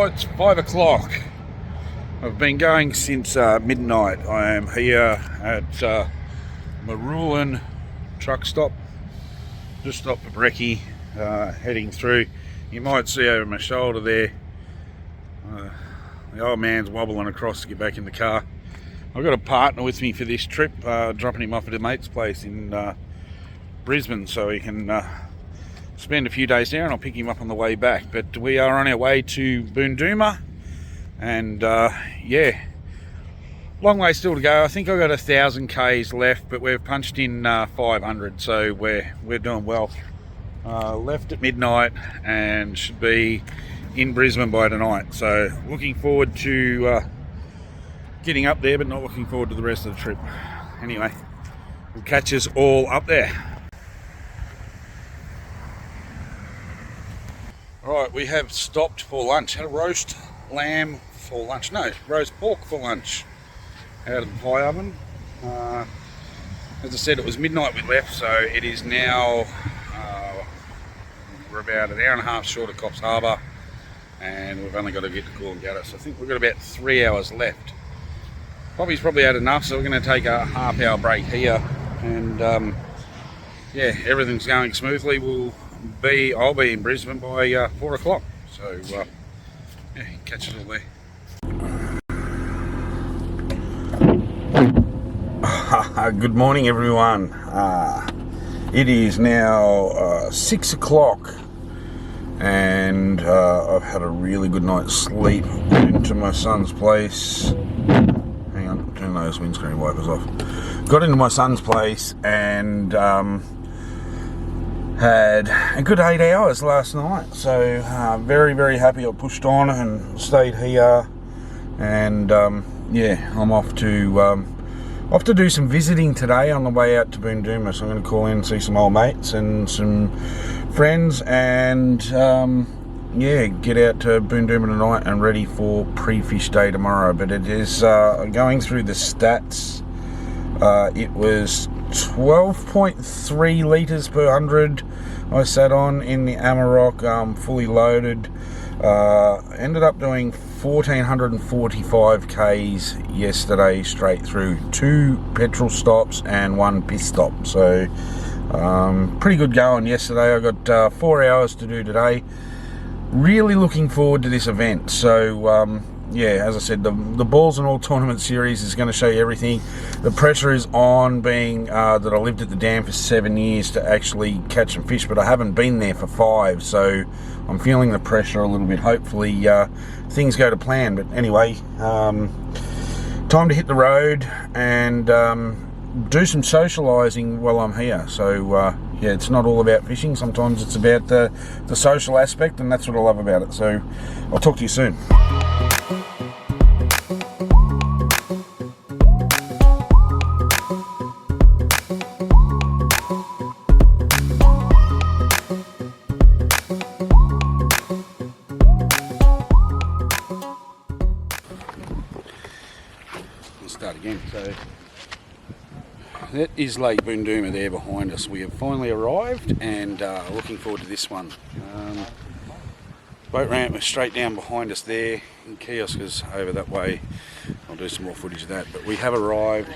Well, it's 5 o'clock. I've been going since midnight. I am here at Marulan truck stop. Just stopped for brekkie, heading through. You might see over my shoulder there, the old man's wobbling across to get back in the car. I've got a partner with me for this trip, dropping him off at a mate's place in Brisbane so he can spend a few days there, and I'll pick him up on the way back. But we are on our way to Boondooma, and yeah, long way still to go. I think I've got 1,000 k's left, but we've punched in 500, so we're doing well. Left at midnight and should be in Brisbane by tonight, so looking forward to getting up there, but not looking forward to the rest of the trip. Anyway, we'll catch us all up there. Right, we have stopped for lunch. Had a roast lamb for lunch. No, roast pork for lunch out of the pie oven. As I said, it was midnight we left, so it is now, we're about an hour and a half short of Coffs Harbour, and we've only got to get to Coolangatta, so I think we've got about 3 hours left. Bobby's probably had enough, so we're going to take a half-hour break here, and yeah, everything's going smoothly. I'll be in Brisbane by 4 o'clock, so yeah, catch it all there. Good morning, everyone. It is now 6 o'clock, and I've had a really good night's sleep. Into my son's place. Hang on, turn those windscreen wipers off. Got into my son's place and had a good 8 hours last night, so very, very happy I pushed on and stayed here. And yeah, I'm off to do some visiting today on the way out to Boondooma, so I'm going to call in and see some old mates and some friends, and yeah, get out to Boondooma tonight and ready for pre-fish day tomorrow. But it is, going through the stats, it was 12.3 litres per 100 I sat on in the Amarok, fully loaded. Ended up doing 1,445 k's yesterday straight through, 2 petrol stops and 1 piss stop, so pretty good going yesterday. I got 4 hours to do today. Really looking forward to this event. So yeah, as I said, the Balls and All Tournament Series is going to show you everything. The pressure is on, being that I lived at the dam for 7 years to actually catch some fish, but I haven't been there for 5, so I'm feeling the pressure a little bit. Hopefully things go to plan. But anyway, time to hit the road and do some socialising while I'm here. So yeah, it's not all about fishing. Sometimes it's about the social aspect, and that's what I love about it. So I'll talk to you soon. Start again. So that is Lake Boondooma there behind us. We have finally arrived, and looking forward to this one. Boat ramp is straight down behind us there, and kiosk is over that way. I'll do some more footage of that, but we have arrived.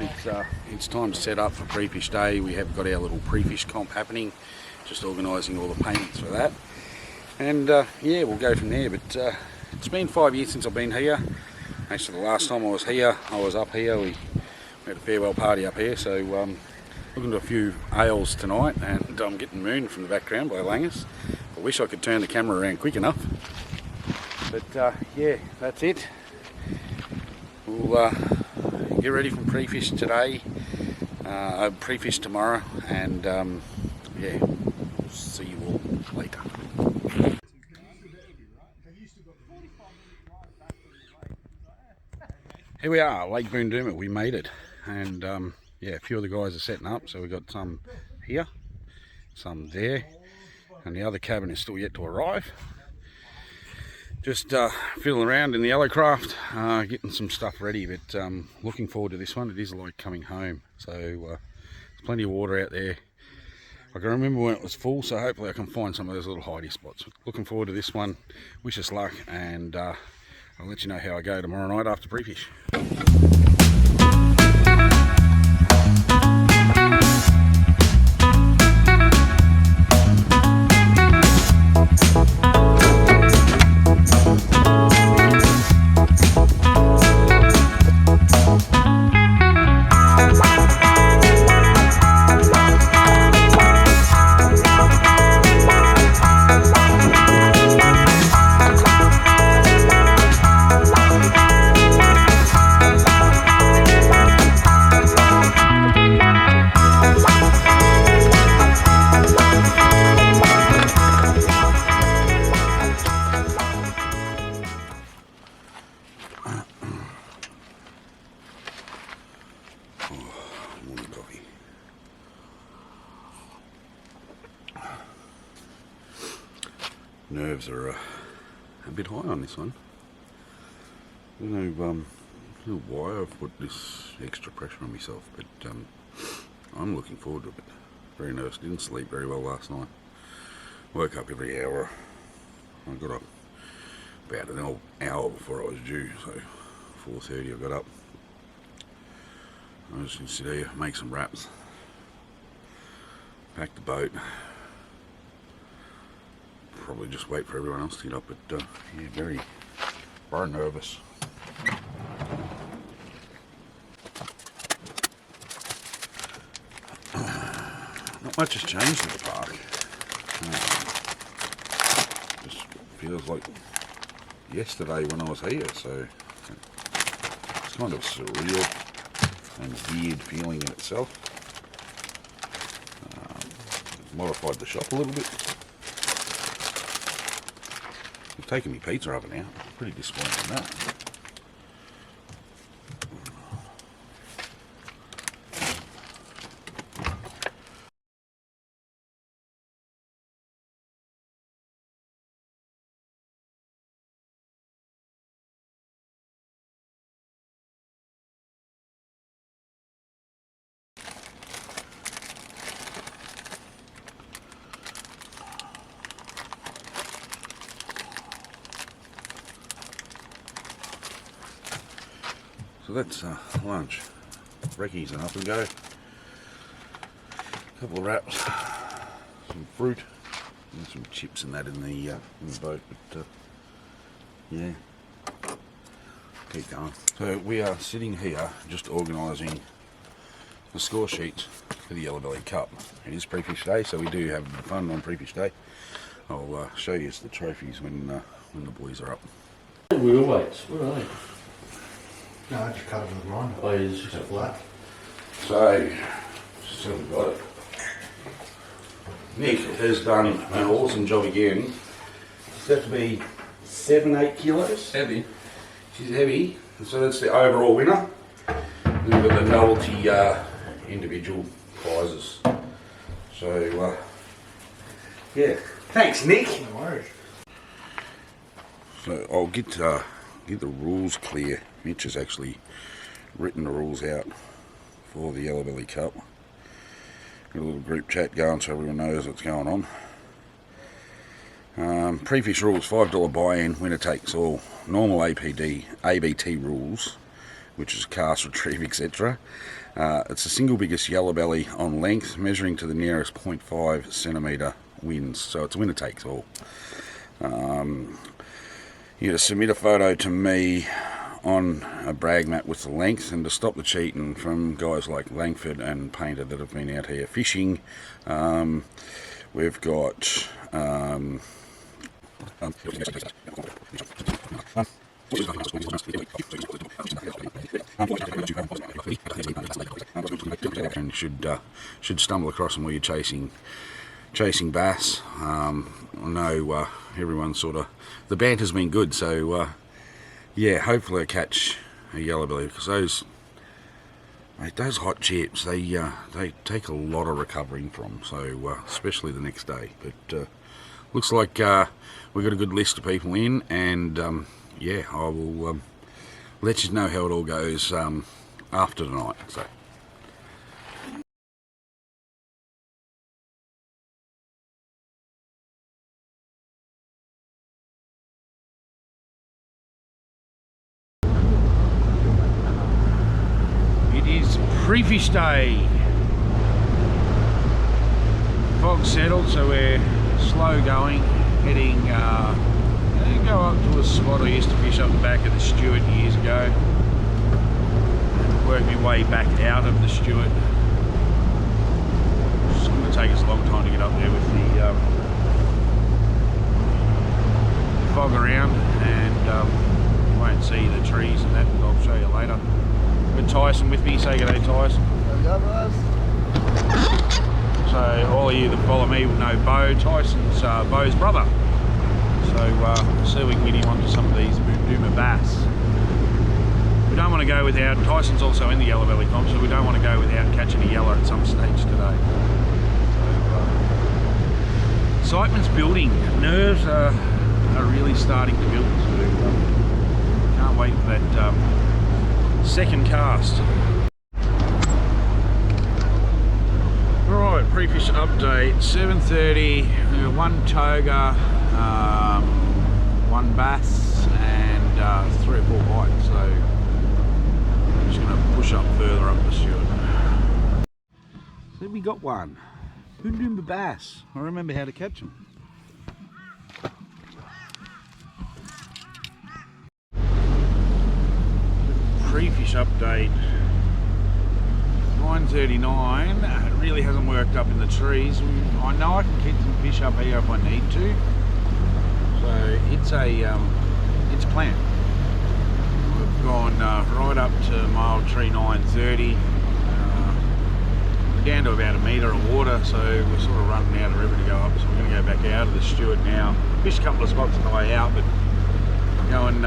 It's time to set up for pre-fish day. We have got our little pre-fish comp happening, just organising all the payments for that, and yeah, we'll go from there. But it's been 5 years since I've been here. Actually, the last time I was here, I was up here. We had a farewell party up here, so looking to a few ales tonight, and I'm getting mooned from the background by Langus. I wish I could turn the camera around quick enough. But yeah, that's it. We'll get ready for pre-fish today, pre-fish tomorrow, and yeah, we'll see you all later. Here we are, Lake Boondooma. We made it, and yeah, a few of the guys are setting up. So we got some here, some there, and the other cabin is still yet to arrive. Just fiddling around in the yellow craft, getting some stuff ready. But looking forward to this one. It is like coming home. So there's plenty of water out there. I can remember when it was full, so hopefully I can find some of those little hidey spots. Looking forward to this one. Wish us luck, and I'll let you know how I go tomorrow night after pre-fish. Nerves are a bit high on this one. I don't know why I've put this extra pressure on myself, but I'm looking forward to it. Very nervous. Didn't sleep very well last night. Woke up every hour. I got up about an hour before I was due, so 4:30 I got up. I was going to sit here, make some wraps, pack the boat. Probably just wait for everyone else to get up, but yeah, very nervous. Not much has changed at the park. Just feels like yesterday when I was here, so it's kind of surreal and weird feeling in itself. Modified the shop a little bit. I've taken my pizza oven out. Pretty disappointed in that. So that's lunch. Brekkies and up and go. A couple of wraps, some fruit, and some chips and that in the boat. But yeah, keep going. So we are sitting here just organising the score sheets for the Yellow Belly Cup. It is pre-fish day, so we do have fun on pre-fish day. I'll show you the trophies when the boys are up. Wheel weights, what are they? No, I just cut it with a grinder. Oh, yeah, it's just a flat. So we've got it. Nick has done an awesome job again. It's got to be 7-8 kilos. Heavy. She's heavy, so that's the overall winner. We've got the novelty individual prizes. So yeah, thanks Nick. No worries. So I'll get the rules clear. Mitch has actually written the rules out for the Yellow Belly Cup. Got a little group chat going so everyone knows what's going on. Pre-fish rules, $5 buy-in, winner takes all. Normal ABT rules, which is cast, retrieve, etc. It's the single biggest yellow belly on length, measuring to the nearest 0.5 centimetre wins. So it's winner takes all. You to submit a photo to me on a brag mat with the length, and to stop the cheating from guys like Langford and Painter that have been out here fishing, we've got and should stumble across them while you're chasing bass. I know everyone's sort of, the banter's been good, so yeah, hopefully I catch a yellow belly, because those hot chips, they take a lot of recovering from, so especially the next day. But looks like we've got a good list of people in, and yeah, I will let you know how it all goes after tonight. So. Pre-fish day. Fog settled, so we're slow going, heading go up to a spot I used to fish up the back of the Stewart years ago. Work my way back out of the Stewart. It's going to take us a long time to get up there with the fog around, and you won't see the trees and that, and I'll show you later. Got Tyson with me. Say good day, Tyson. So all of you that follow me will know Bo. Tyson's Bo's brother. So see if we can get him onto some of these Boondooma bass. We don't want to go without, Tyson's also in the yellow belly comp, so we don't want to go without catching a yellow at some stage today. So excitement's building, nerves are really starting to build, so can't wait for that second cast. Alright, pre-fish update, 7:30, one toga, one bass and 3 or 4 bites, so I'm just going to push up further up the Stewart. So we got one, Boondooma bass. I remember how to catch them. Pre-fish update, 9:39. It really hasn't worked up in the trees. I know I can get some fish up here if I need to. So it's planned. We've gone right up to mile tree 930. We're down to about a metre of water, so we're sort of running out of river to go up. So we're going to go back out of the Stewart now. Fish a couple of spots on the way out, but go and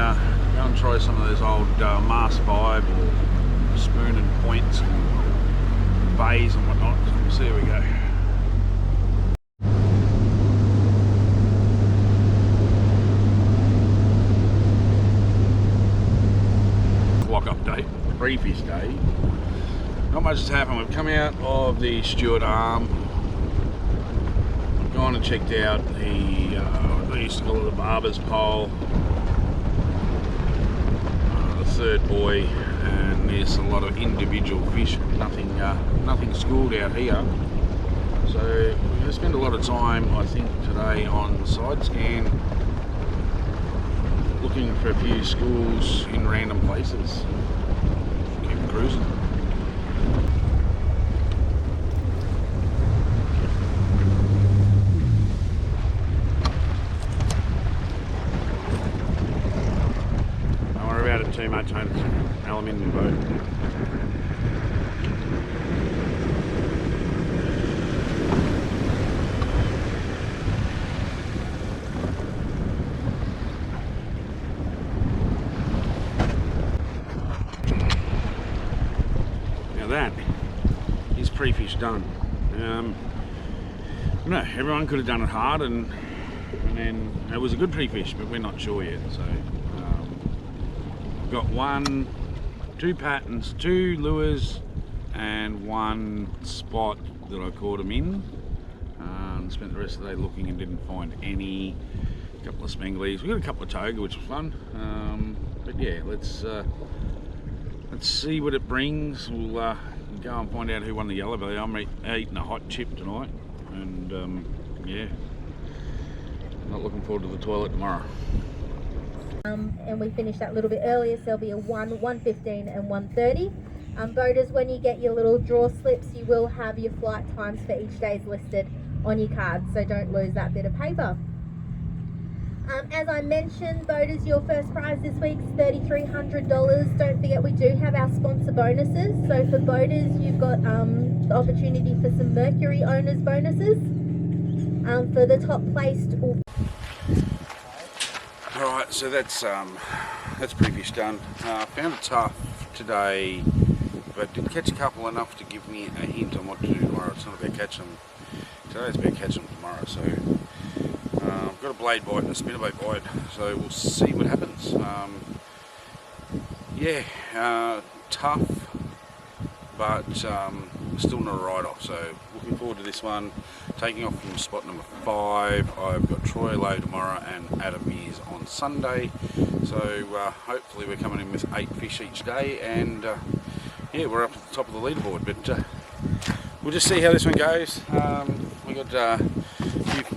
try some of those old Mast 5 or spoon and points and bays and whatnot. So we'll see how we go. Clock update, pre-fish day. Not much has happened. We've come out of the Stewart Arm. We've gone and checked out the, they used to call it the barber's pole. Third buoy, and there's a lot of individual fish, nothing schooled out here, so we're going to spend a lot of time I think today on the side scan looking for a few schools in random places. Keep cruising. Too much, mate. It's an aluminium boat. Now that is pre-fish done. No, everyone could have done it hard, and then it was a good pre-fish, but we're not sure yet. So. Got 2 patterns, 2 lures and 1 spot that I caught them in. Spent the rest of the day looking and didn't find any. A couple of spenglies. We got a couple of toga, which was fun. But yeah, let's see what it brings. We'll go and find out who won the yellow belly. I'm eating a hot chip tonight, and yeah, not looking forward to the toilet tomorrow. And we finished that a little bit earlier, so there'll be a 1:15 and 1:30. Boaters, when you get your little draw slips, you will have your flight times for each day's listed on your card, so don't lose that bit of paper. As I mentioned, boaters, your first prize this week is $3,300. Don't forget we do have our sponsor bonuses. So for boaters, you've got the opportunity for some Mercury owners bonuses. For the top placed. Alright, so that's pre-fish done. Found it tough today, but did catch a couple enough to give me a hint on what to do tomorrow. It's not about catching them today, it's about catching them tomorrow. So I've got a blade bite and a spinnerbait bite, so we'll see what happens. Yeah, tough, but still not a write-off. So looking forward to this one. Taking off from spot number 5. I've got Troy Lowe tomorrow and Adam Mears on Sunday. So hopefully we're coming in with 8 fish each day, and yeah, we're up at the top of the leaderboard, but we'll just see how this one goes. We got a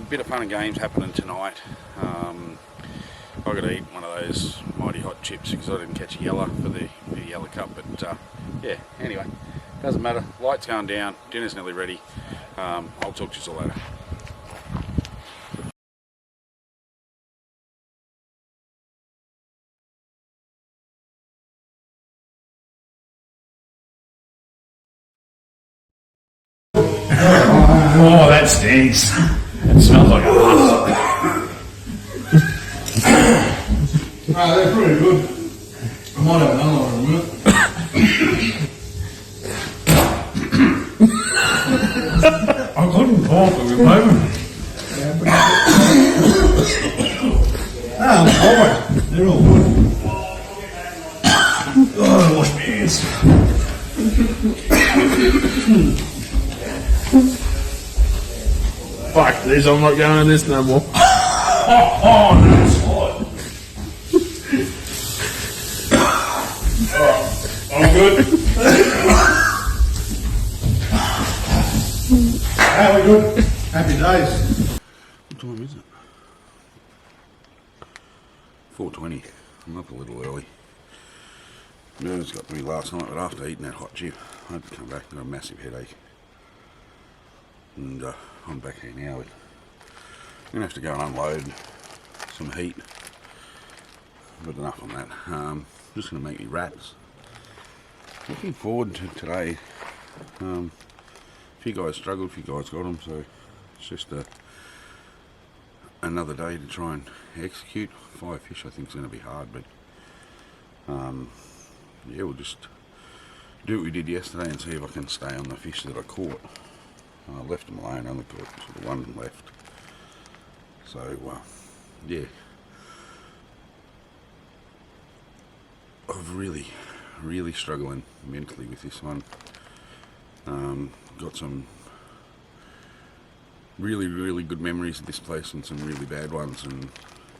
bit of fun and games happening tonight. I've got to eat one of those mighty hot chips because I didn't catch a yellow for the yellow cup, but yeah, anyway, doesn't matter. Light's going down, dinner's nearly ready. I'll talk to you all later. Oh, that stinks. It smells like a husk. They're pretty good. I might have another one in a minute. I couldn't talk at the moment. I'm fine. They're all good. Oh, I wash my hands. Fuck this, I'm not going in this no more. Oh, no, it's hot. Alright, I'm good. How we good? Happy days. What time is it? 4:20. I'm up a little early. Nerves got me last night, but after eating that hot chip, I had to come back and got a massive headache. And I'm back here now. I'm going to have to go and unload some heat. But enough on that. Just going to make me wraps. Looking forward to today. A few guys struggled, a few guys got them, so it's just another day to try and execute. 5 fish I think is going to be hard, but yeah, we'll just do what we did yesterday and see if I can stay on the fish that I caught. I left them alone, only caught sort of one left. So yeah, I'm really struggling mentally with this one. Got some really good memories of this place and some really bad ones, and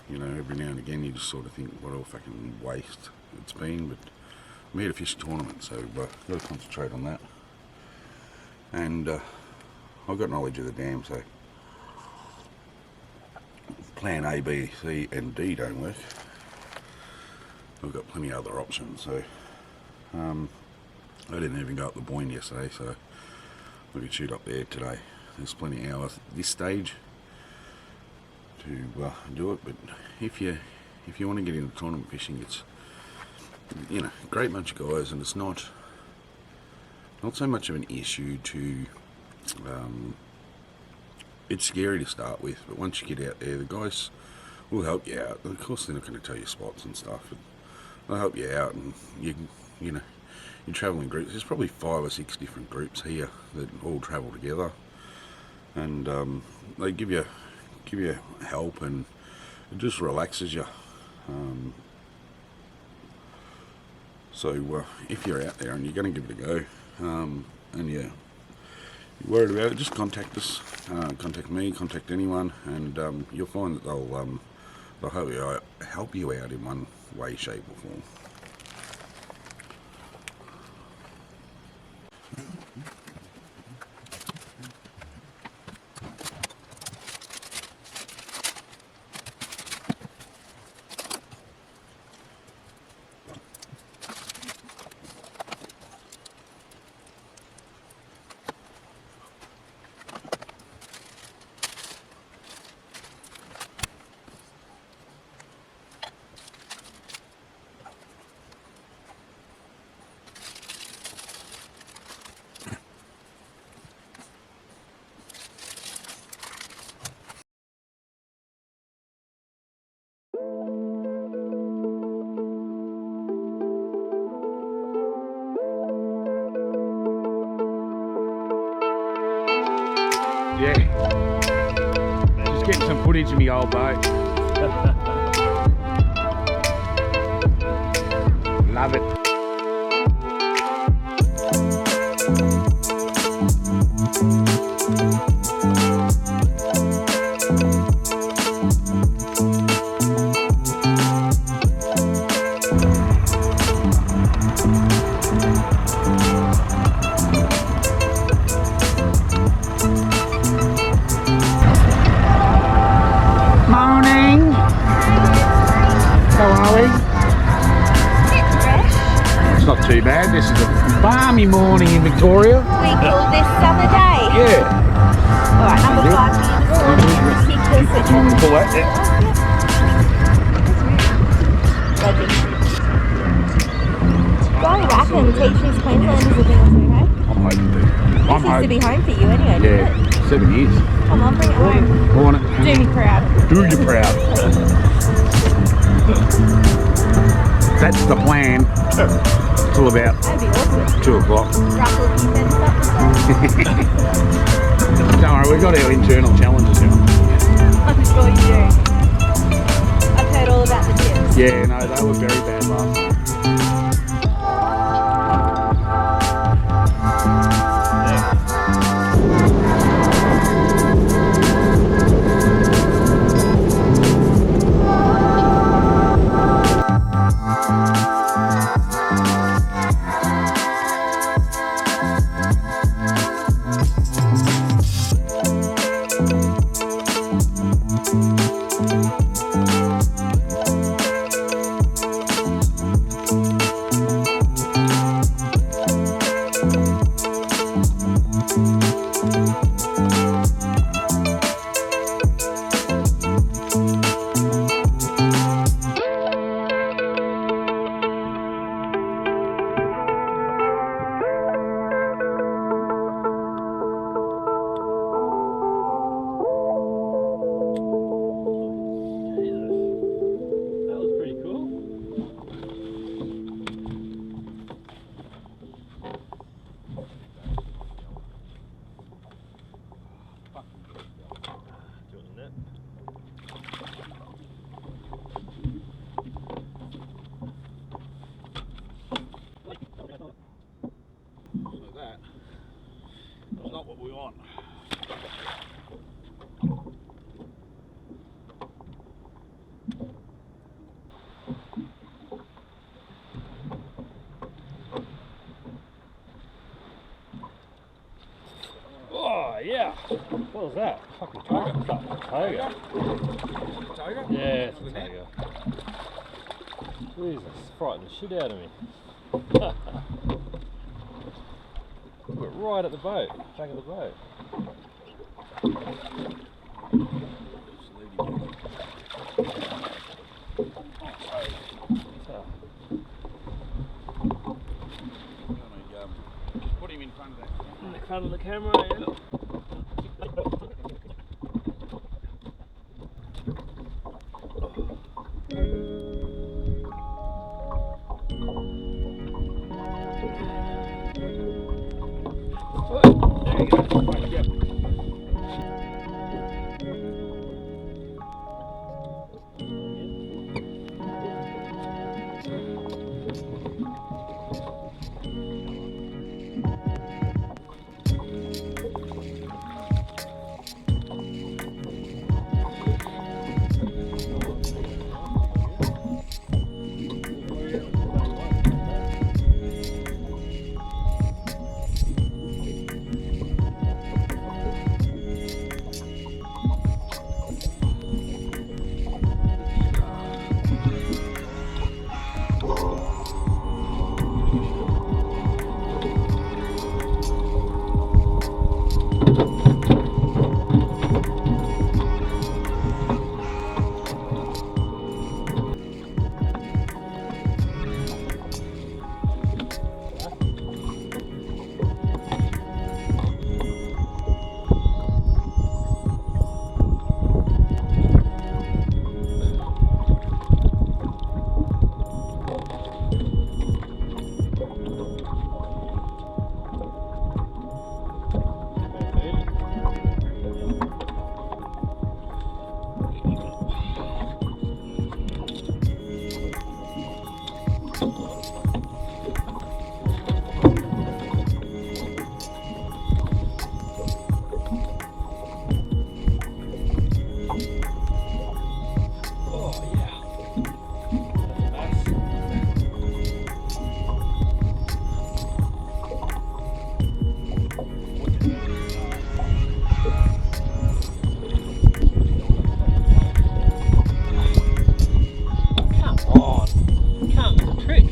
you know, every now and again you just sort of think what a fucking waste it's been, but I'm here to fish a tournament, so I've got to concentrate on that. And I've got knowledge of the dam, so plan A, B, C and D don't work. I've got plenty of other options, so I didn't even go up the Boyne yesterday, so we could shoot up there today. There's plenty of hours at this stage to do it, but if you want to get into tournament fishing, it's, you know, a great bunch of guys, and it's not so much of an issue to it's scary to start with, but once you get out there, the guys will help you out. Of course they're not going to tell you spots and stuff, but they'll help you out, and you know, you travel in groups. There's probably 5 or 6 different groups here that all travel together, and they give you help, and it just relaxes you. So if you're out there and you're going to give it a go, and you're worried about it, just contact us, contact me, contact anyone, and you'll find that they'll help you out in one way, shape or form. Yeah, just getting some footage of me old boat. Love it. not too bad. This is a balmy morning in Victoria. We call this summer day. Yeah. Alright, number 5 here this morning. Pull that, yeah. Don't reckon teachers Queenslanders have been also, hey? I'm hoping to. I'm This used to be home for you anyway, Yeah, didn't it? 7 years. Come on, bring it home. I want it. Do me proud. Do you proud. That's the plan. Till about That'd be awesome. 2 o'clock. Ruffle a few feathers up the top. Don't worry, we've got our internal challenges now. I'm sure you do. I've heard all about the tips. Yeah, no, they were very bad last night. That's not what we want. Oh, yeah. What was that? Fucking tiger. Tiger. Tiger? Yeah, it's a tiger. Jesus, frightened the shit out of me. Took it right at the boat, back of the boat. Just put him in front of that. In the front of the camera, yeah. There you go. Right, yep. Come on, can't miss a trick.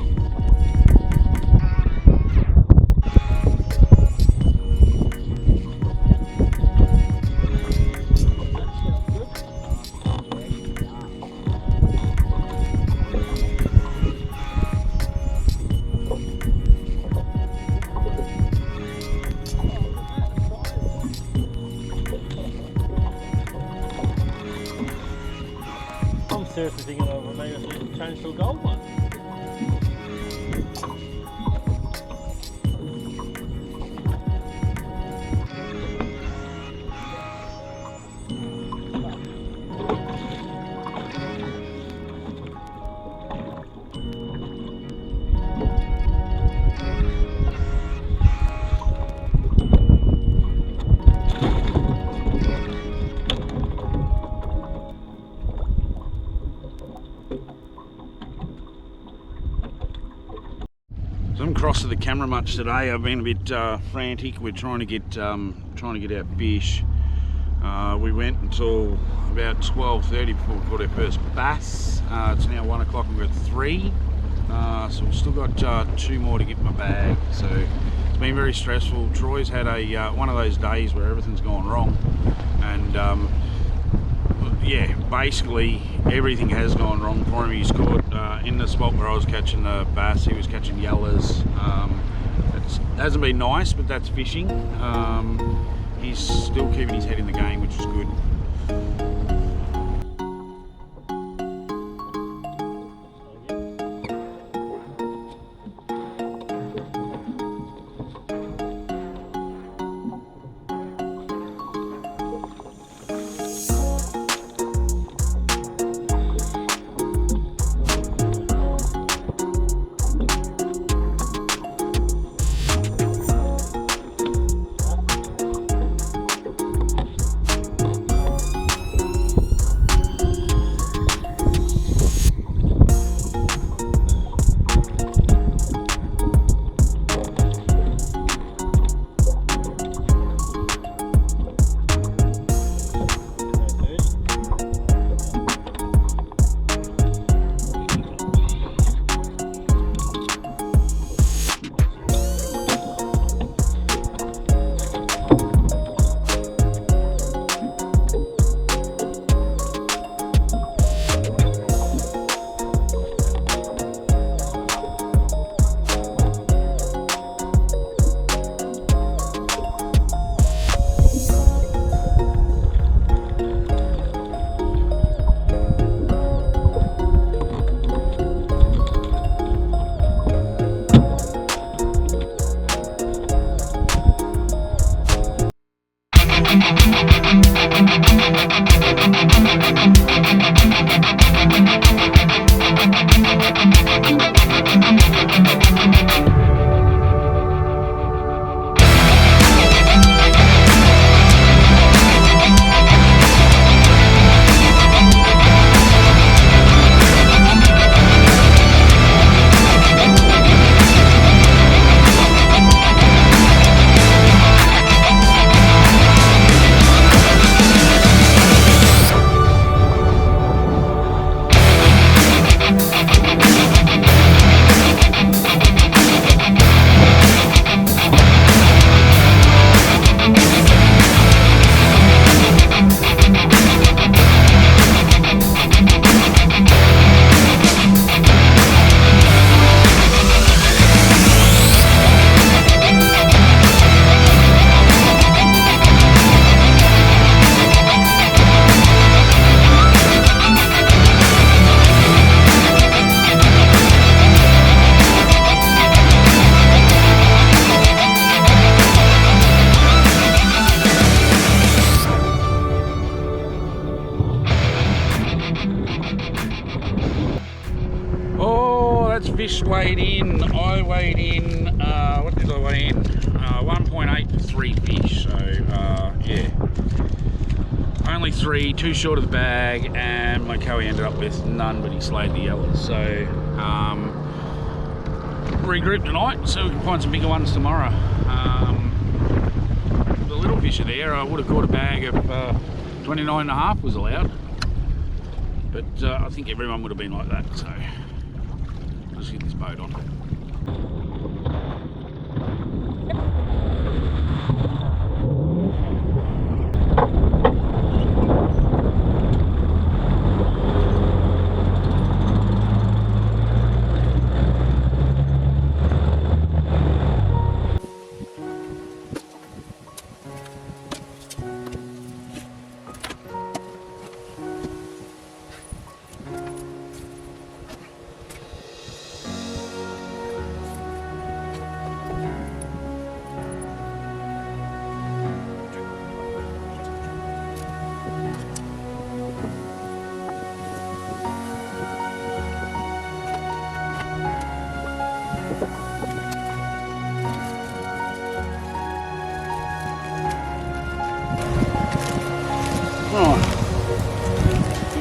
seriously thinking of maybe I should change to a gold one. So I haven't crossed to the camera much today. I've been a bit frantic. We're trying to get our fish. We went until about 12:30 before we caught our first bass. It's now 1 o'clock and we're at 3. So we've still got 2 more to get in my bag. So it's been very stressful. Troy's had a one of those days where everything's gone wrong, and yeah, basically everything has gone wrong for him. He's caught in the spot where I was catching the bass, he was catching yellows. It hasn't been nice, but that's fishing. He's still keeping his head in the game, which is good. Fish weighed in, I weighed in, what did I weigh in? 1.8 for 3 fish, so yeah. Only 3, 2 short of the bag, and my Cowie ended up with none, but he slayed the yellows. So regroup tonight, so we can find some bigger ones tomorrow. The little fish are there. I would have caught a bag of 29.5 was allowed, but I think everyone would have been like that, so let's get this boat on.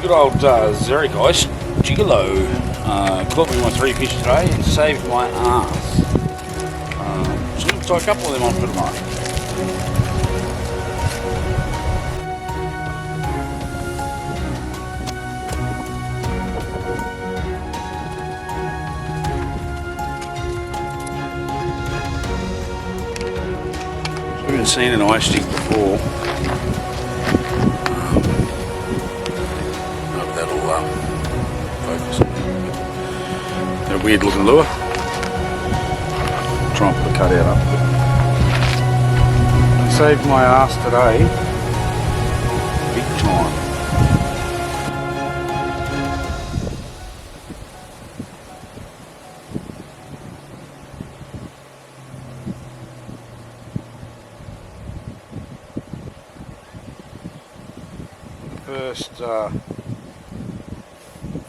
Good old Zerikoist Gigolo caught me my 3 fish today and saved my ass. Just going to tie a couple of them on for tomorrow. I haven't seen an ice stick before. Hope that'll focus. A weird looking lure. Try and put the cutout up. I saved my ass today. Big time.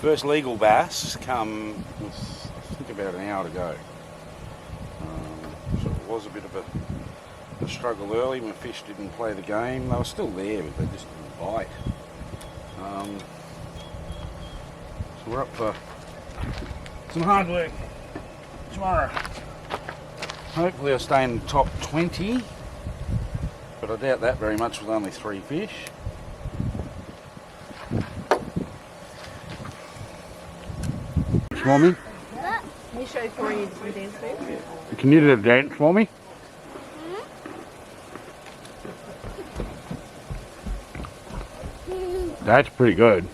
First legal bass come, I think, about an hour to go. So it was a bit of a struggle early. My fish didn't play the game. They were still there, but they just didn't bite. So we're up for some hard work tomorrow. Hopefully I'll stay in the top 20, but I doubt that very much with only 3 fish. For me? Can you show Corey some dance moves? Can you do a dance for me? That's pretty good.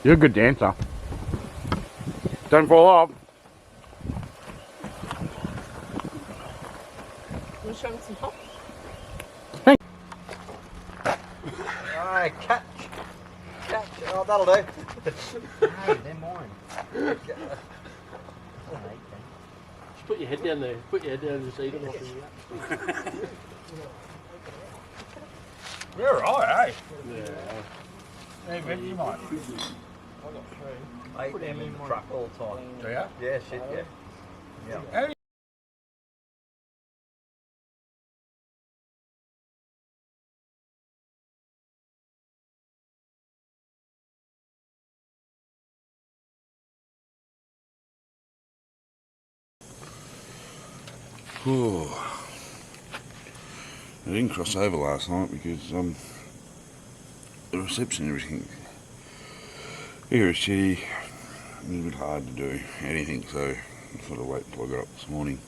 You're a good dancer. Don't fall off. Want to show him some hops? Alright, catch. Catch. Oh, that'll do. Hey, they're mine. Just put your head down there. Put your head down and just eat them off of you. You're right, eh? Yeah. Hey, Ben, you might. I eat them in the truck all the time. Do ya? Yeah, shit, yeah. How do you- I didn't cross over last night because the reception and everything here is shitty. It was a bit hard to do anything, so I thought I'd wait until I got up this morning.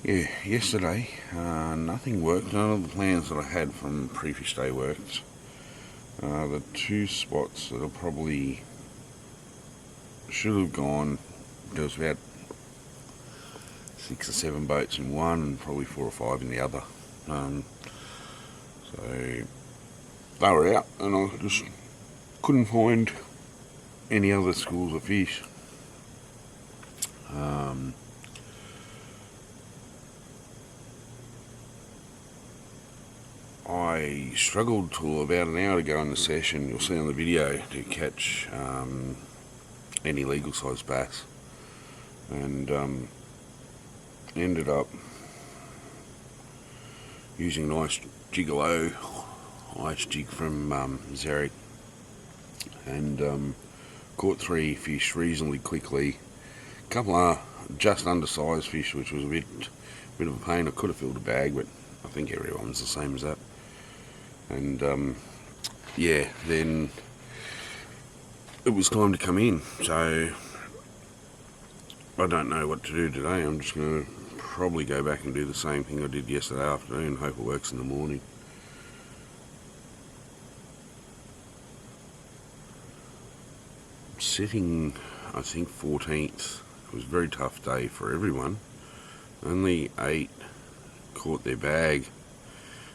Yeah, yesterday nothing worked. None of the plans that I had from pre-fish day worked. The 2 spots that I probably should have gone, there was about 6 or 7 boats in one and probably 4 or 5 in the other. So they were out and I just couldn't find any other schools of fish. I struggled till about an hour ago in the session, you'll see on the video, to catch any legal size bass, and ended up using an ice gigolo ice jig from Zarek, and caught 3 fish reasonably quickly. A couple of just undersized fish, which was a bit of a pain. I could have filled a bag, but I think everyone's the same as that. And yeah, then it was time to come in, so I don't know what to do today. I'm just going to probably go back and do the same thing I did yesterday afternoon, hope it works in the morning. Sitting, I think, 14th. It was a very tough day for everyone. Only 8 caught their bag,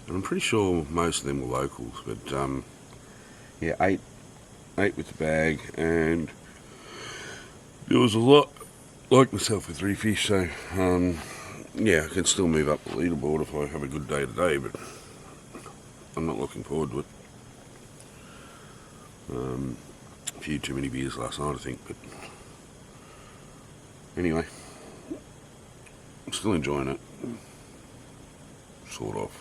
and I'm pretty sure most of them were locals, but yeah, 8 with the bag, and there was a lot like myself with 3 fish, so yeah, I can still move up the leaderboard if I have a good day today, but I'm not looking forward to it. A few too many beers last night, I think, but anyway, I'm still enjoying it, sort of.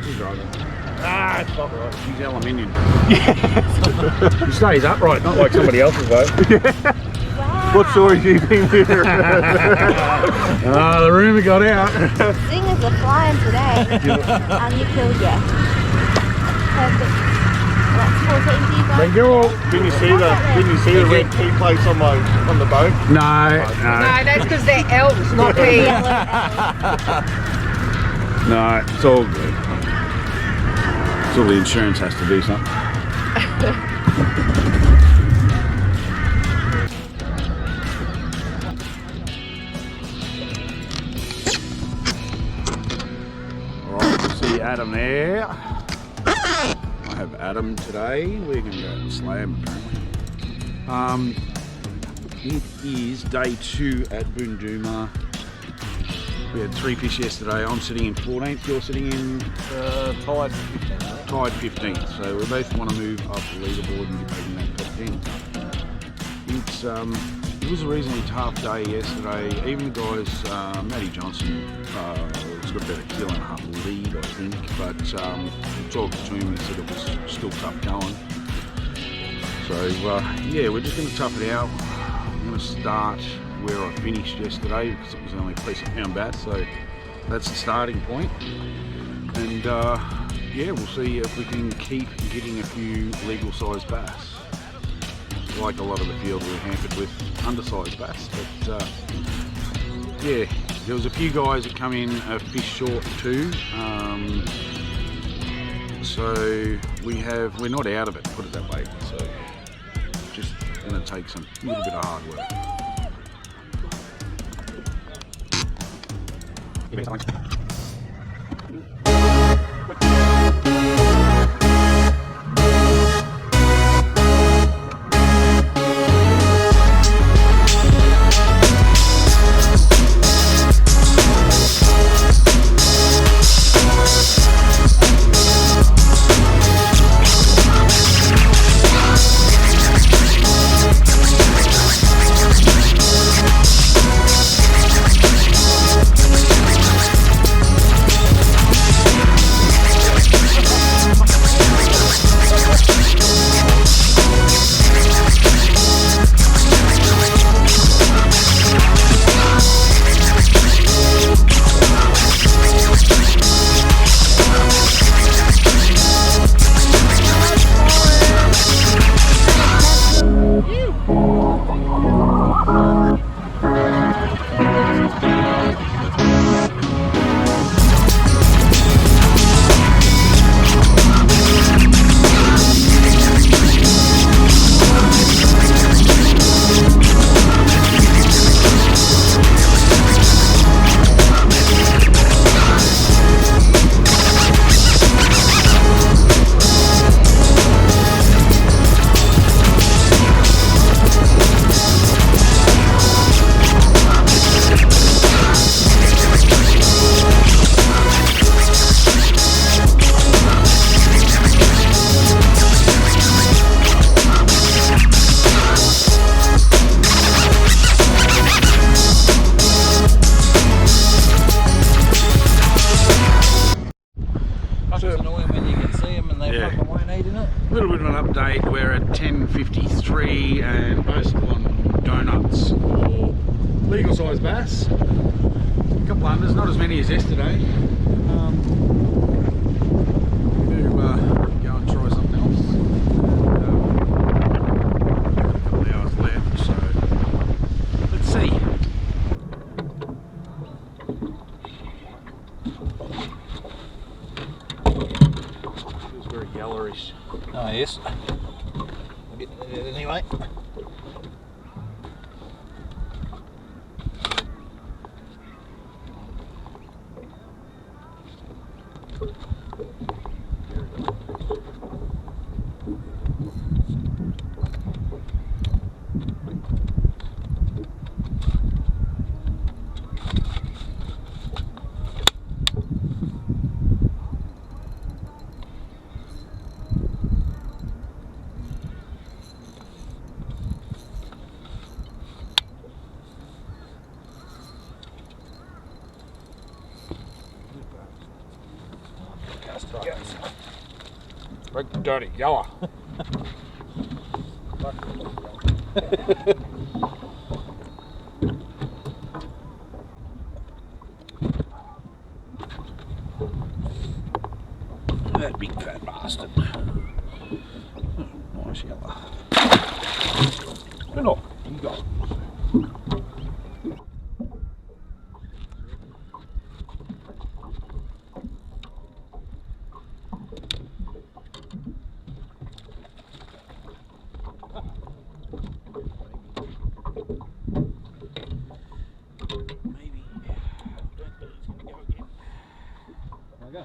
car she's driving? Ah, it's not right. She's aluminium. She stays upright, not like somebody else's boat. What story do you think here? The rumour got out. Zingers are flying today. And you killed ya. Perfect. That's 14 for you guys. They go. Didn't you see the red key plates on the boat? No. No, that's because they're elves, not me. No, it's all good. It's all the insurance has to do something. Alright, we'll see Adam there. I have Adam today. We're going to go and slam apparently. It is day 2 at Boondooma. We had 3 fish yesterday. I'm sitting in 14th, you're sitting in Tide 15. tied 15th. So we both want to move up the leaderboard and get back in that top 10. It was a reasonably tough day yesterday. Even the guys, Matty Johnson has got about a kilo and a half lead, I think. But talking to him, he said it was still tough going. So yeah, we're just going to tough it out. I'm going to start where I finished yesterday because it was only a piece of pound bass, so that's the starting point. And yeah, we'll see if we can keep getting a few legal sized bass. Like a lot of the field, we're hampered with undersized bass, but yeah, there was a few guys that come in a fish short too. So we're not out of it, put it that way. So just going to take a little bit of hard work. A little bit of an update. We're at 10:53 and both on donuts or legal size bass. A couple unders, not as many as yesterday. Go and try something else. A couple of hours left, so let's see. Feels very gallerish. Oh yes. We'll get it anyway. Big dirty yellow. That big fat bastard. Oh, nice yellow. Good off, you go. Maybe. I don't think he's going to go again. There we go.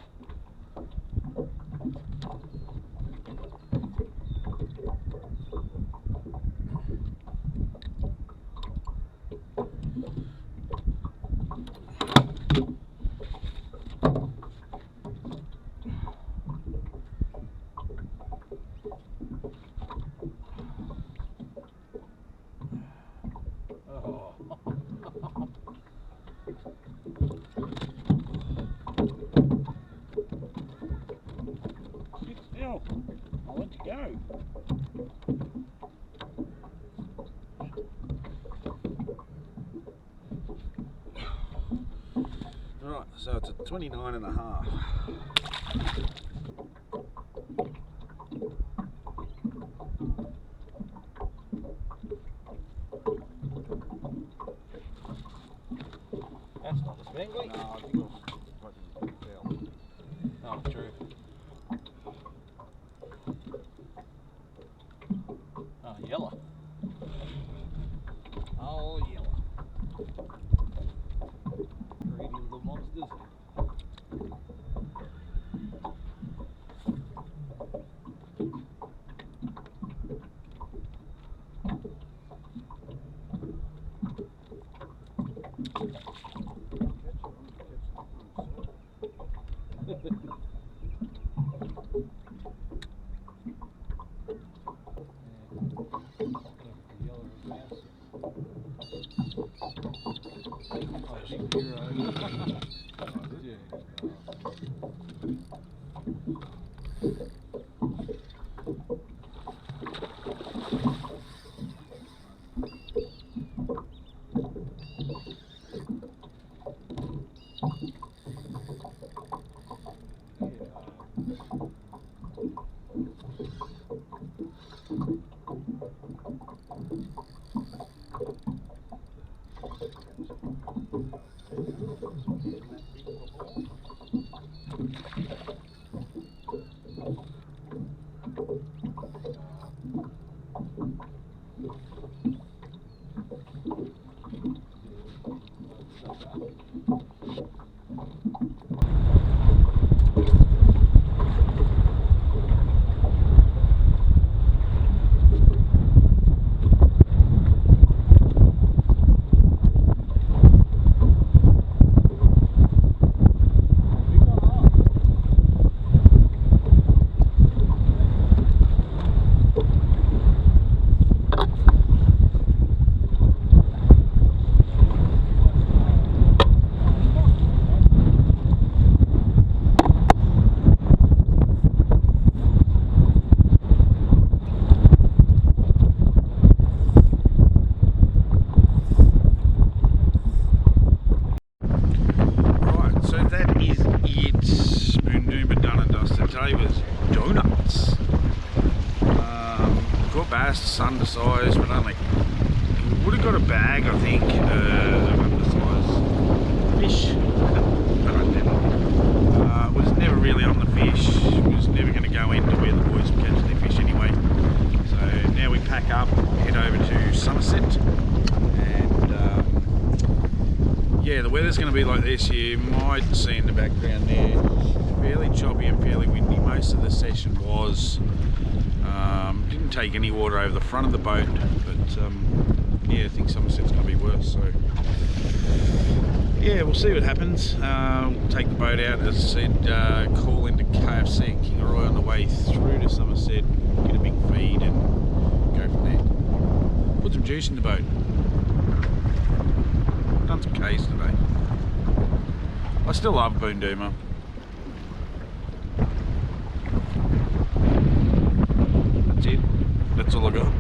Sit still. I'll let you go. Right, so it's a 29 and a half. That's not the spangly. No, I think it was fucking foul. Oh, true. Oh, yellow. Oh, yellow. Greedy little monsters. Undersized, but only would have got a bag, I think, of undersized fish, but I didn't. Was never really on the fish. Was never going to go into where the boys catch their fish anyway. So now we pack up, head over to Somerset, and yeah, the weather's going to be like this. You might see in the background there, fairly choppy and fairly windy. Most of the session was. Didn't take any water over the front of the boat, but yeah, I think Somerset's going to be worse. So yeah, we'll see what happens. We'll take the boat out, as I said, call into KFC and Kingaroy on the way through to Somerset, get a big feed and go from there. Put some juice in the boat. Done some K's today. I still love Boondooma. all I got.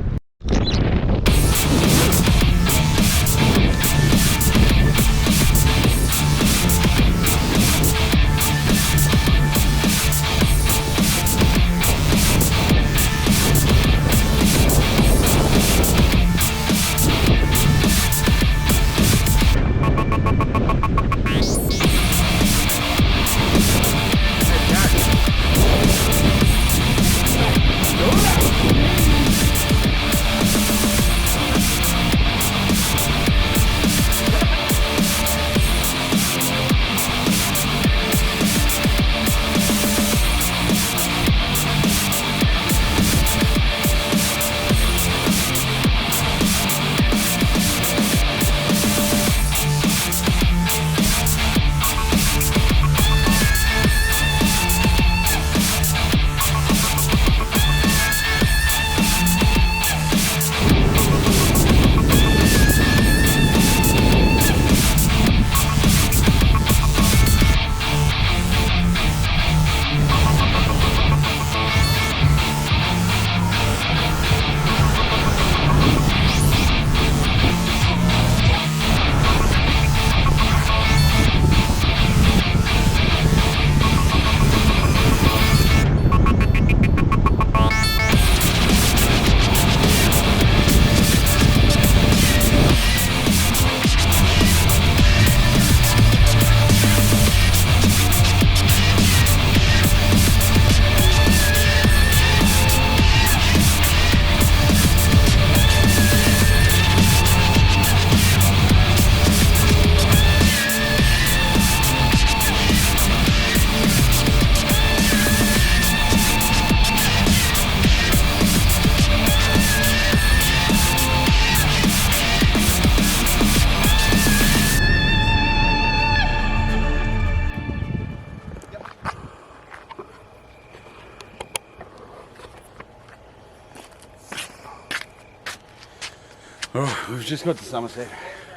Oh, we've just got to Somerset.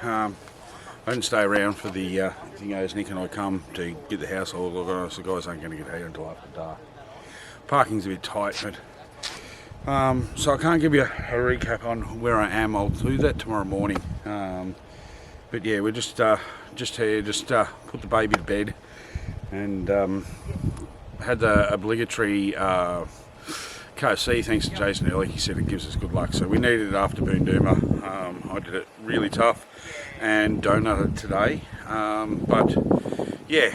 I didn't stay around for the thing as Nick and I come to get the house all organised. The guys aren't going to get here until after dark. Parking's a bit tight, but so I can't give you a recap on where I am. I'll do that tomorrow morning. But yeah, we're just here, put the baby to bed, and had the obligatory KFC thanks to Jason early. He said it gives us good luck, so we needed it after Boondooma. I did it really tough and donutted today, but yeah,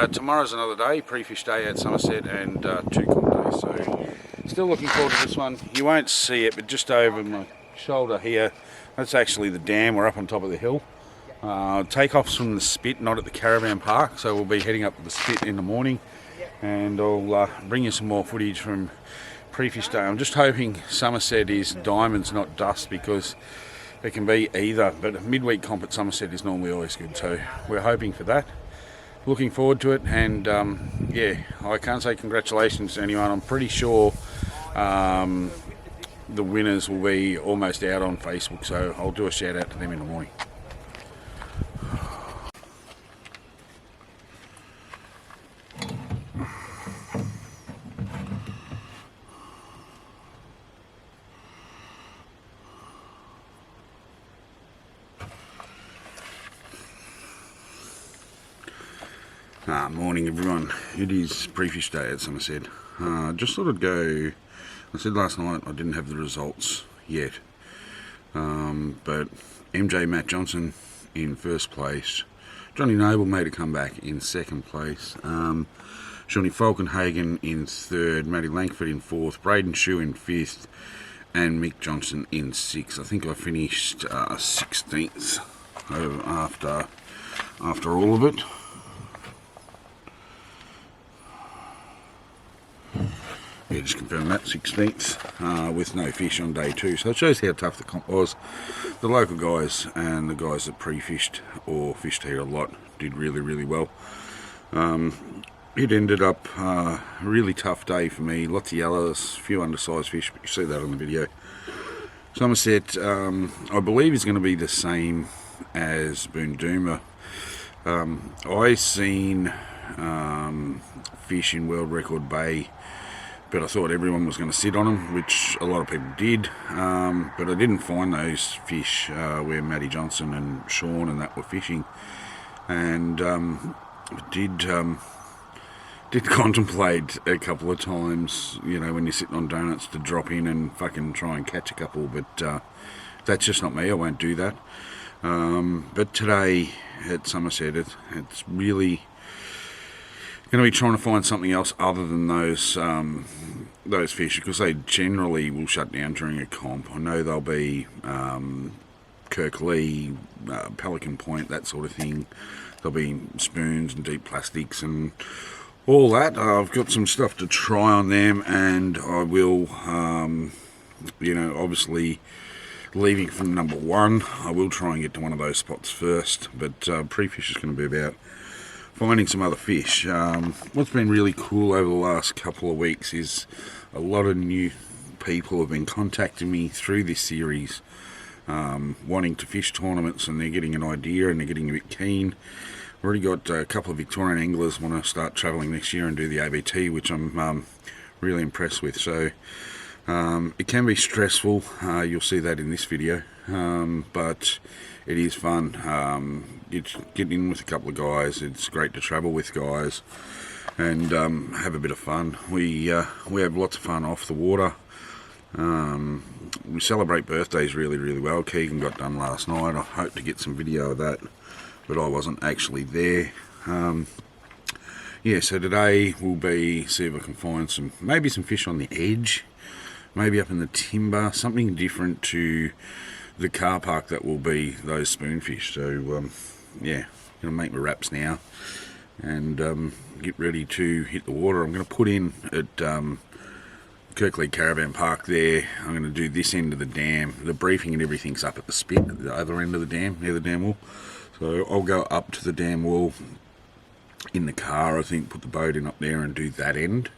tomorrow's another day, pre-fish day at Somerset, and 2 comp days, so still looking forward to this one. You won't see it, but just over my shoulder here, that's actually the dam. We're up on top of the hill. Takeoff's from the Spit, not at the caravan park, so we'll be heading up to the Spit in the morning, and I'll bring you some more footage from pre-fish day. I'm just hoping Somerset is diamonds, not dust, because it can be either, but a midweek comp at Somerset is normally always good, so we're hoping for that. Looking forward to it, and yeah, I can't say congratulations to anyone. I'm pretty sure the winners will be almost out on Facebook, so I'll do a shout out to them in the morning. Morning everyone, it is pre-fish day at Somerset. Just thought I'd go, I said last night I didn't have the results yet, but MJ Matt Johnson in first place, Johnny Noble made a comeback in second place, Johnny Falkenhagen in third, Matty Langford in fourth, Braden Shue in fifth, and Mick Johnson in sixth. I think I finished 16th after all of it. Yeah, just confirm that, 16th, with no fish on day 2. So it shows how tough the comp was. The local guys and the guys that pre-fished or fished here a lot did really, really well. It ended up a really tough day for me. Lots of yellows, a few undersized fish, but you see that on the video. Somerset, I believe, is going to be the same as Boondooma. I seen fish in World Record Bay but I thought everyone was going to sit on them, which a lot of people did, but I didn't find those fish where Matty Johnson and Sean and that were fishing, and did contemplate a couple of times, you know, when you're sitting on donuts, to drop in and fucking try and catch a couple, but that's just not me. I won't do that. But today at Somerset, it's really going to be trying to find something else other than those fish, because they generally will shut down during a comp. I know they'll be Kirklee, Pelican Point, that sort of thing. There'll be spoons and deep plastics and all that. I've got some stuff to try on them, and I will, you know, obviously leaving from number 1, I will try and get to one of those spots first, but pre-fish is going to be about finding some other fish. What's been really cool over the last couple of weeks is a lot of new people have been contacting me through this series, wanting to fish tournaments, and they're getting an idea and they're getting a bit keen. I've already got a couple of Victorian anglers want to start travelling next year and do the ABT, which I'm really impressed with. So it can be stressful, you'll see that in this video, but it is fun. It's getting in with a couple of guys. It's great to travel with guys and have a bit of fun. We have lots of fun off the water. We celebrate birthdays really well. Keegan got done last night. I hope to get some video of that, but I wasn't actually there. Yeah, so today will be, see if I can find maybe some fish on the edge, maybe up in the timber, something different to the car park that will be those spoonfish. So yeah, gonna make my wraps now and get ready to hit the water. I'm gonna put in at Kirklee Caravan Park there. I'm going to do this end of the dam. The briefing and everything's up at the spit at the other end of the dam, near the dam wall. So I'll go up to the dam wall in the car, I think, put the boat in up there and do that end.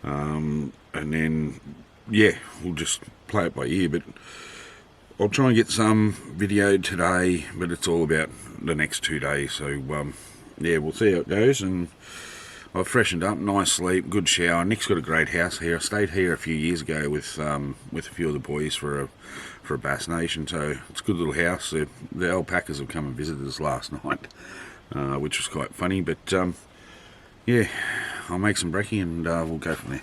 And then, yeah, we'll just play it by ear. But I'll try and get some video today, but it's all about the next 2 days. So, yeah, we'll see how it goes. And I've freshened up, nice sleep, good shower. Nick's got a great house here. I stayed here a few years ago with a few of the boys for a Bass Nation, so it's a good little house. The alpacas have come and visited us last night, which was quite funny. But yeah, I'll make some brekkie and we'll go from there.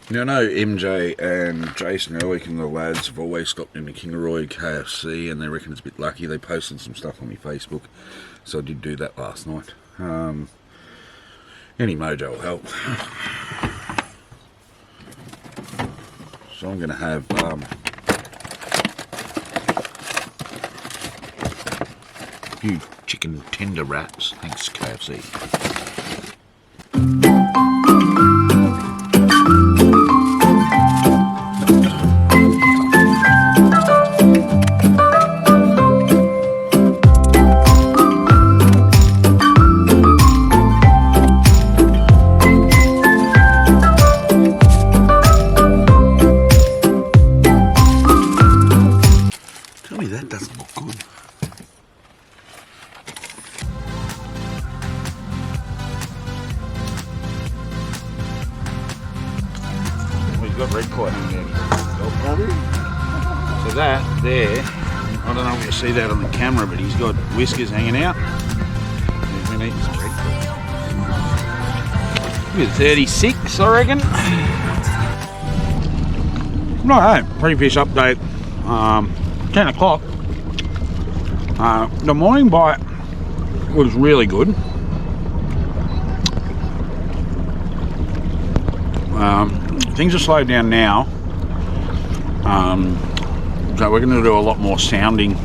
Now, I know MJ and Jason Ehrlich and the lads have always stopped in the Kingaroy KFC, and they reckon it's a bit lucky. They posted some stuff on my Facebook, so I did do that last night. Any mojo will help. So I'm going to have a few chicken tender wraps. Thanks, KFC. That doesn't look good. We've got red kite hanging out. So that there, I don't know if you see that on the camera, but he's got whiskers hanging out. He's been eating some red kite. With 36, I reckon. Right, pre-fish update. 10 o'clock. The morning bite was really good. Things are slowed down now, so we're going to do a lot more sounding.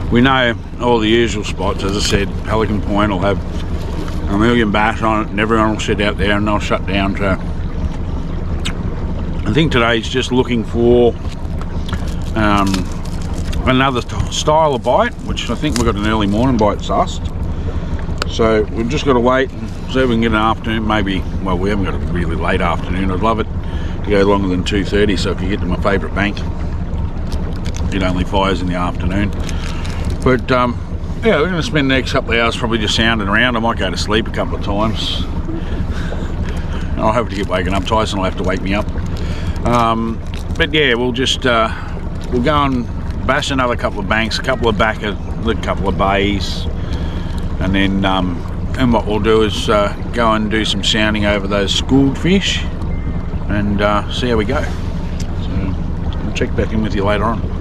We know all the usual spots. As I said, Pelican Point will have a million bass on it and everyone will sit out there and they'll shut down. So I think today's just looking for another style of bite, which I think we've got an early morning bite sussed. So we've just got to wait and see if we can get an afternoon, maybe. Well, we haven't got a really late afternoon. I'd love it to go longer than 2:30, so if you get to my favourite bank, it only fires in the afternoon. But yeah, we're going to spend the next couple of hours probably just sounding around. I might go to sleep a couple of times. I'll hope to get waken up. Tyson will have to wake me up. But yeah, we'll just we'll go and bash another couple of banks, a couple of bays, and then and what we'll do is go and do some sounding over those schooled fish and see how we go. So I'll check back in with you later on.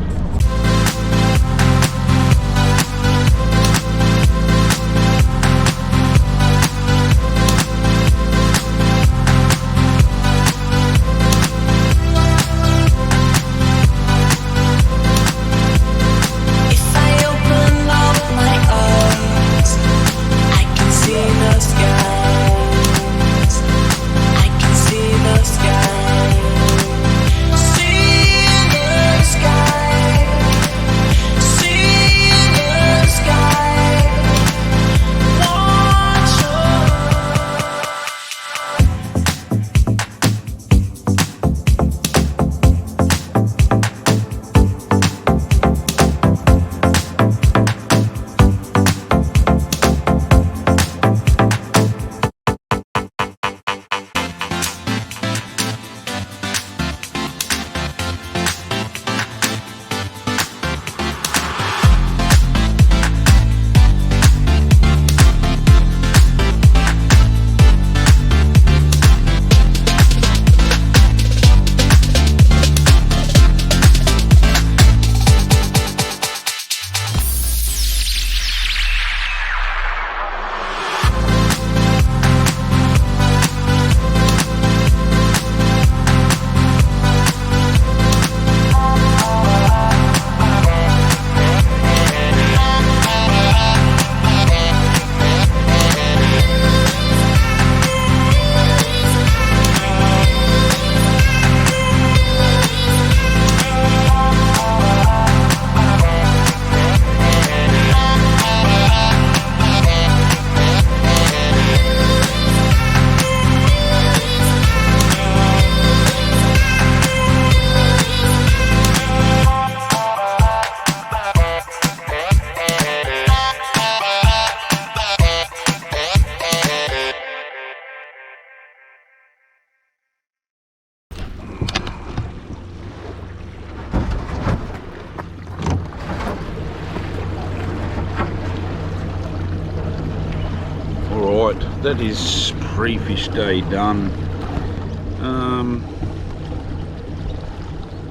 That is pre-fish day done.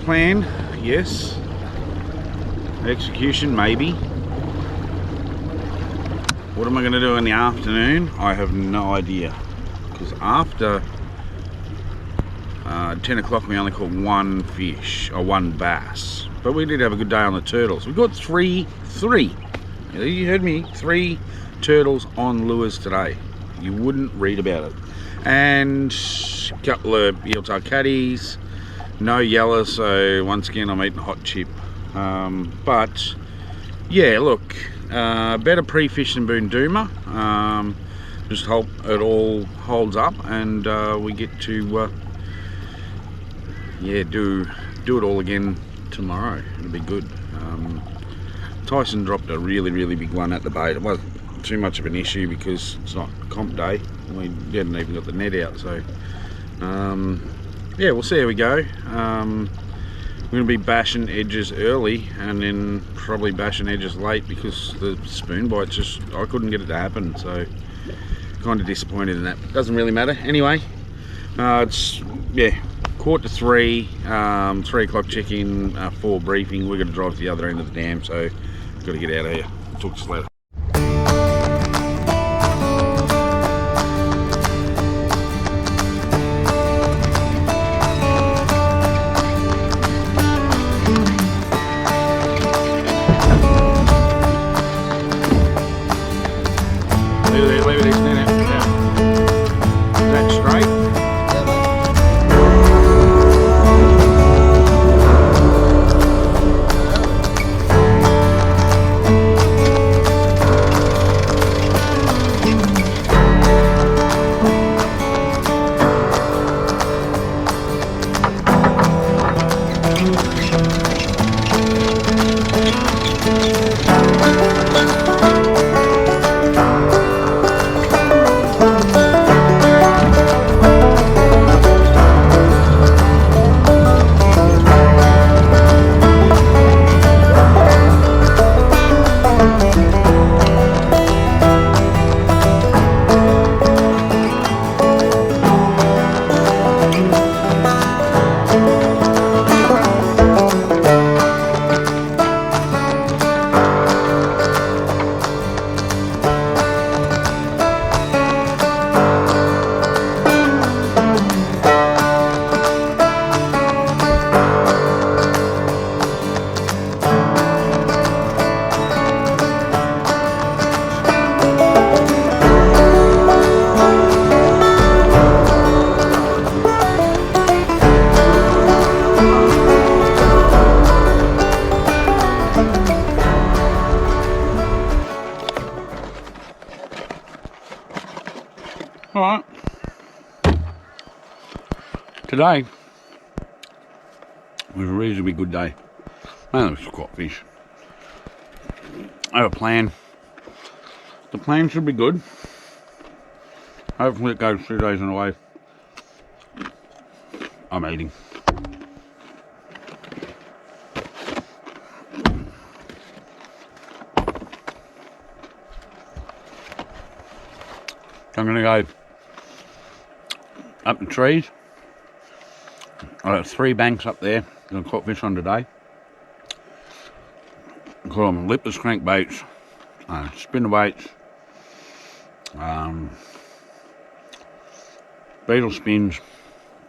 Plan, yes. Execution, maybe. What am I going to do in the afternoon? I have no idea. Because after 10 o'clock we only caught one fish, or one bass. But we did have a good day on the turtles. We got three. You heard me, 3 turtles on lures today. You wouldn't read about it. And a couple of eeltar caddies, no yellow, so once again I'm eating hot chip. But yeah, look, better pre-fish than Boondooma. Just hope it all holds up and we get to yeah, do it all again tomorrow. It'll be good. Tyson dropped a really big one at the bait. It wasn't too much of an issue because it's not comp day. We hadn't even got the net out, so yeah, we'll see how we go. We're going to be bashing edges early and then probably bashing edges late because the spoon bite just, I couldn't get it to happen, so kind of disappointed in that. Doesn't really matter. Anyway, it's, yeah, 2:45, 3 o'clock check-in, 4 briefing. We're going to drive to the other end of the dam, so got to get out of here. Talk to you later. Today was a reasonably good day. Mainly was caught fish. I have a plan. The plan should be good. Hopefully it goes 2 days in a row. I'm eating. I'm going to go up the trees. I've got 3 banks up there that I caught fish on today. I call them lipless crankbaits, spinnerbaits, beetle spins,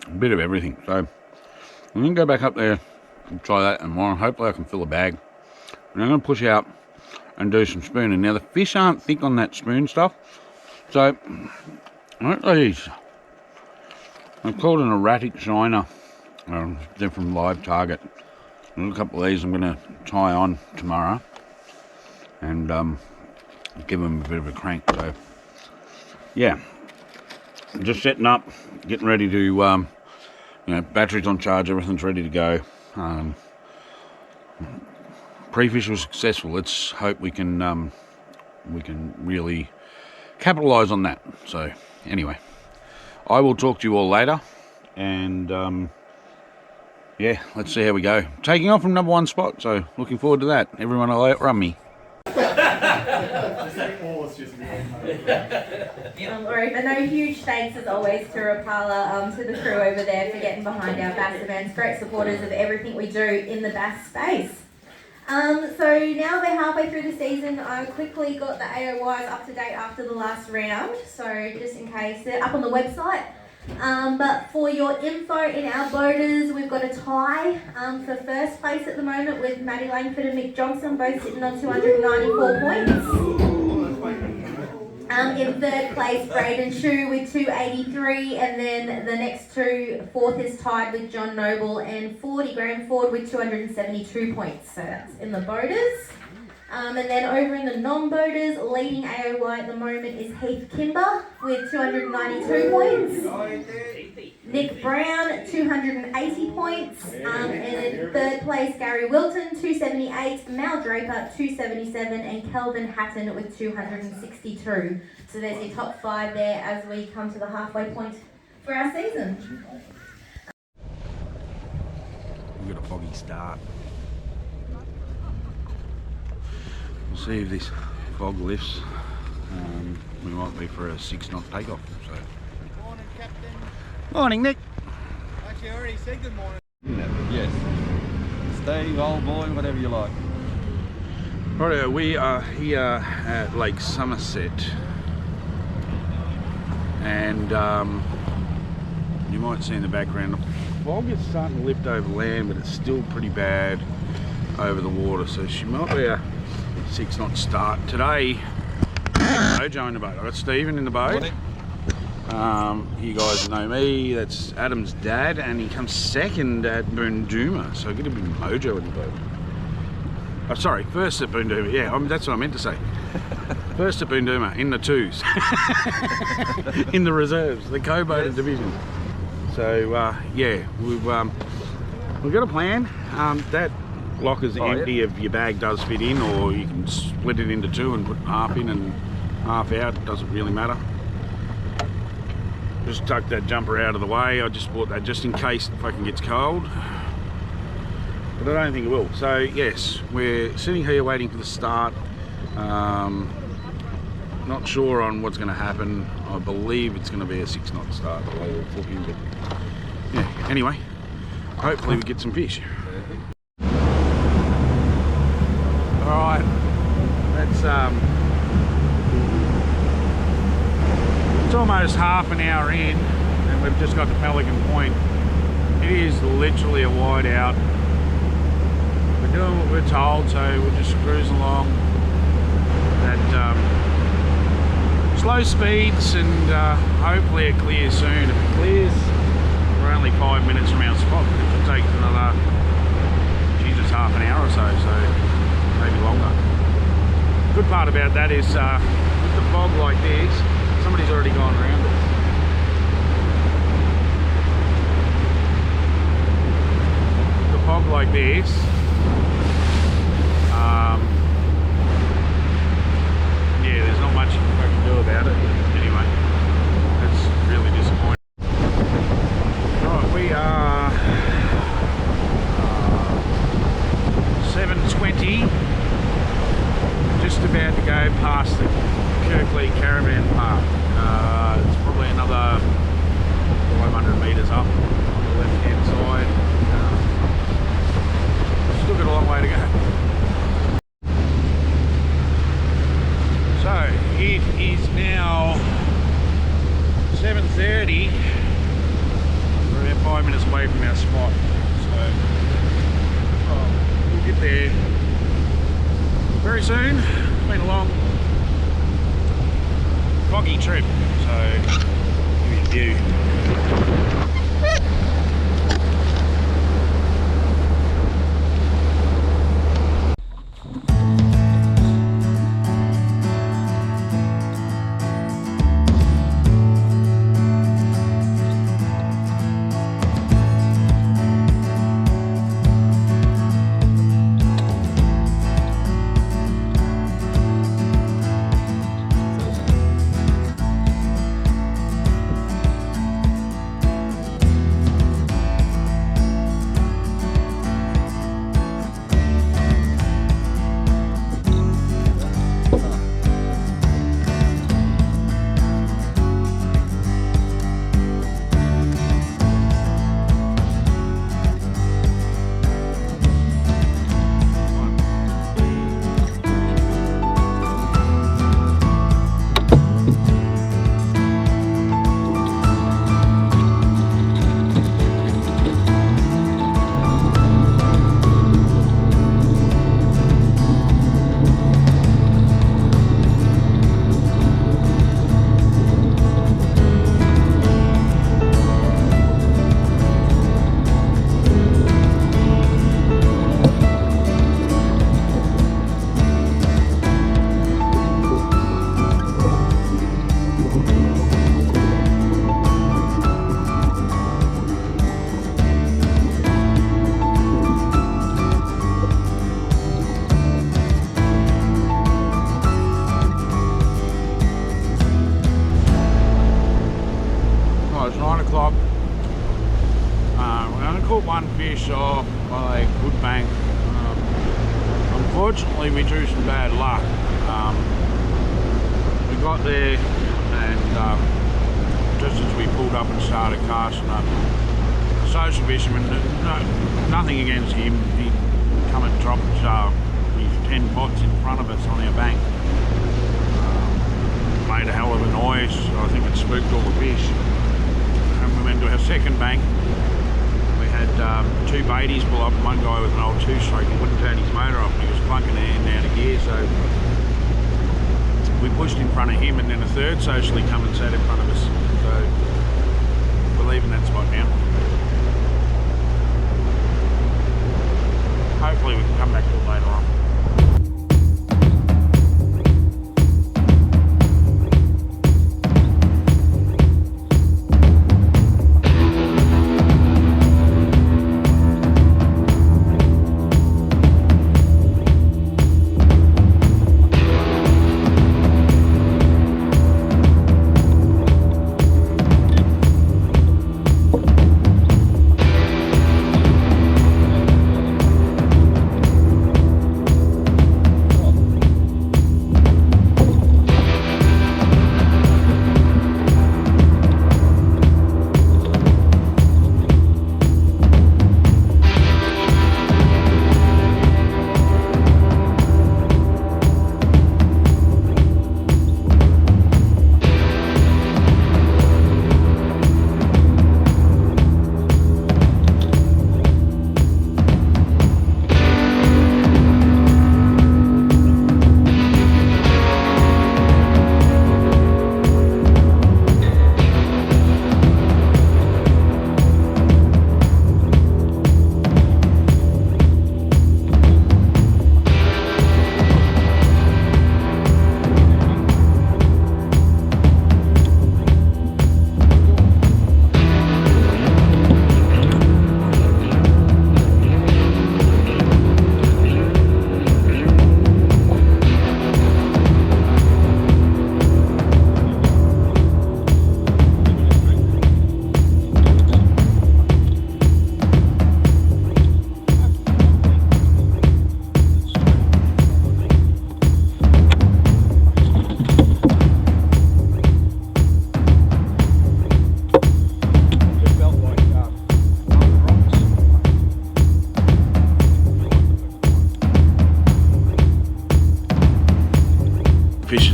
a bit of everything. So I'm going to go back up there and try that tomorrow. Hopefully I can fill a bag. And I'm going to push out and do some spooning. Now the fish aren't thick on that spoon stuff. So I got these. They're called an erratic shiner. They're from Live Target. A couple of these I'm going to tie on tomorrow and give them a bit of a crank. So yeah, just setting up, getting ready to, you know, batteries on charge, everything's ready to go. Pre-fish was successful. Let's hope we can really capitalise on that. So anyway, I will talk to you all later, and yeah, let's see how we go. Taking off from #1 spot, so looking forward to that. Everyone will outrun me. And no huge thanks as always to Rapala, to the crew over there for getting behind our bass events. Great supporters of everything we do in the bass space. So now we're halfway through the season. I quickly got the AOYs up to date after the last round, so just in case, they're up on the website. But for your info in our boaters, we've got a tie for first place at the moment with Maddie Langford and Mick Johnson, both sitting on 294 points. In third place, Braden Shue with 283, and then the next two, fourth is tied with John Noble and 40 Graham Ford with 272 points. So that's in the boaters. And then over in the non-boaters, leading AOY at the moment is Heath Kimber with 292 points. Nick Brown, 280 points. And in third place, Gary Wilton, 278. Mal Draper, 277. And Kelvin Hatton with 262. So there's your top 5 there as we come to the halfway point for our season. We've got a foggy start. We'll see if this fog lifts. We might be for a 6-knot takeoff. So. Morning, Captain. Morning, Nick. Actually, I already said good morning. Yes. Steve, old boy, whatever you like. Right, we are here at Lake Somerset, and you might see in the background the fog is starting to lift over land, but it's still pretty bad over the water. So she might be a 6-knot start today. Mojo in the boat. I got Stephen in the boat. You guys know me. That's Adam's dad, and he comes second at Boondooma. So get a bit of Mojo in the boat. Oh, sorry, first at Boondooma. Yeah, that's what I meant to say. First at Boondooma in the 2s, in the reserves, the co-boated division. So yeah, we've got a plan. That locker's empty if your bag does fit in, or you can split it into 2 and put half in and half out. It doesn't really matter. Just tuck that jumper out of the way. I just bought that just in case the fucking gets cold, but I don't think it will. So yes, we're sitting here waiting for the start. Not sure on what's going to happen. I believe it's going to be a 6-knot start the way it's looking, but yeah, anyway, hopefully we get some fish. Alright, that's it's almost half an hour in and we've just got to Pelican Point. It is literally a wide out. We're doing what we're told, so we're just cruising along at slow speeds, and hopefully it clears soon. If it clears, we're only 5 minutes from our spot, but it could take another, Jesus, half an hour or so, maybe longer. Good part about that is with the fog like this, somebody's already gone around it. this. Yeah, there's not much I can do about it. Anyway, it's really disappointing. Right, we are 7:20, just about to go past the Kirkley Caravan Park. It's probably another 500 metres up on the left hand side. Still got a long way to go. So it is now 7:30. We're about 5 minutes away from our spot, so we'll get there very soon. It's been a long, foggy trip, so give you a view. It's 9 o'clock. We only caught one fish off by a good bank. Unfortunately, we drew some bad luck. We got there, and just as we pulled up and started casting up, a social fisherman, nothing against him, he come and dropped his 10 pots in front of us on our bank. Made a hell of a noise. I think it spooked all the fish. And we went to our second bank. We had two baities pull up, one guy with an old two-stroke. He wouldn't turn his motor off, and he was clunking it in and out of gear, so we pushed in front of him, and then a third socially come and sat in front of us. So we're leaving that spot now. Hopefully we can come back to it later on.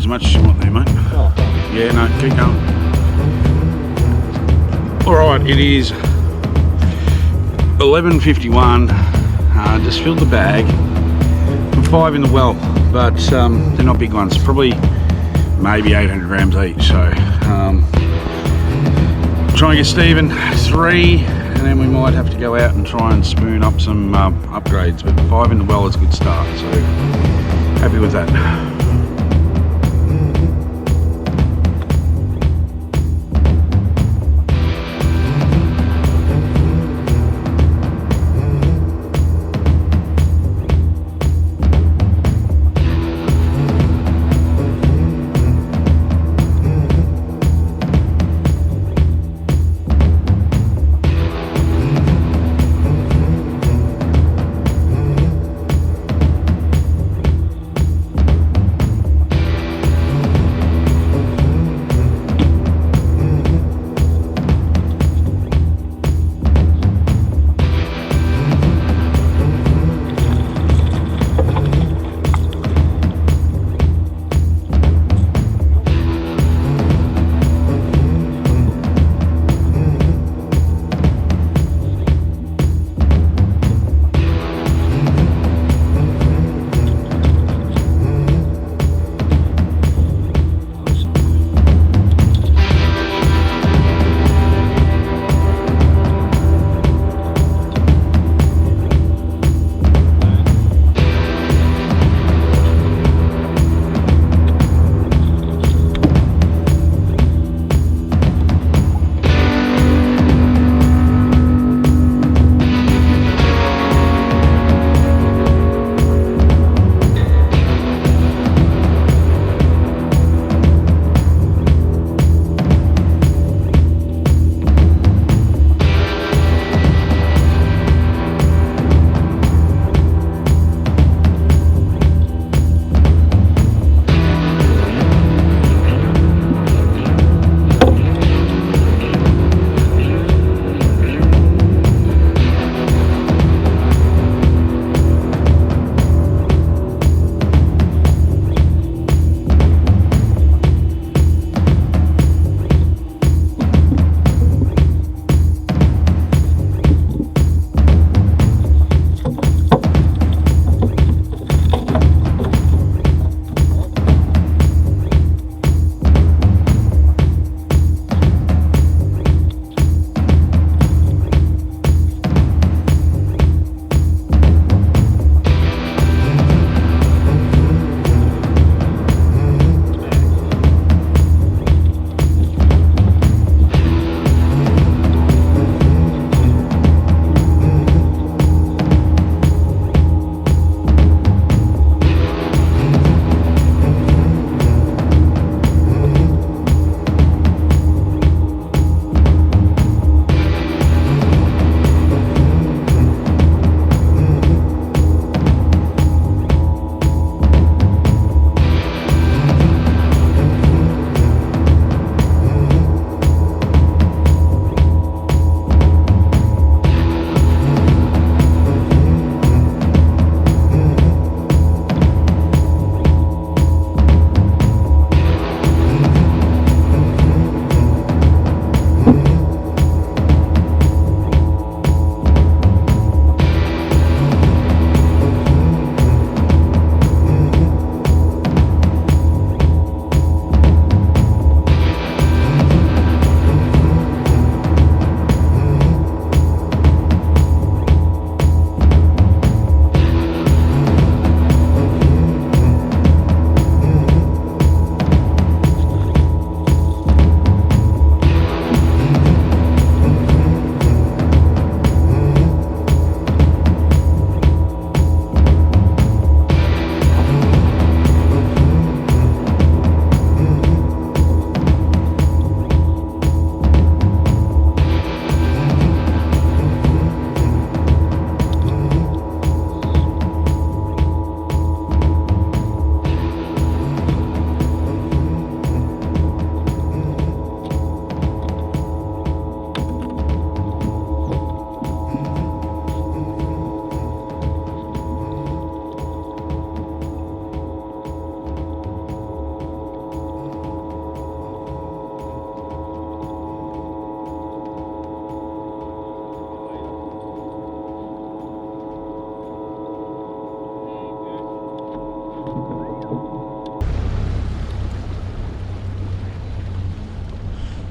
much as you want there, mate. Oh, Yeah, no, keep going. Alright, it is 11:51. Just filled the bag. I'm 5 in the well, but they're not big ones. Probably maybe 800 grams each. So try and get Stephen 3, and then we might have to go out and try and spoon up some upgrades. But 5 in the well is a good start. So happy with that.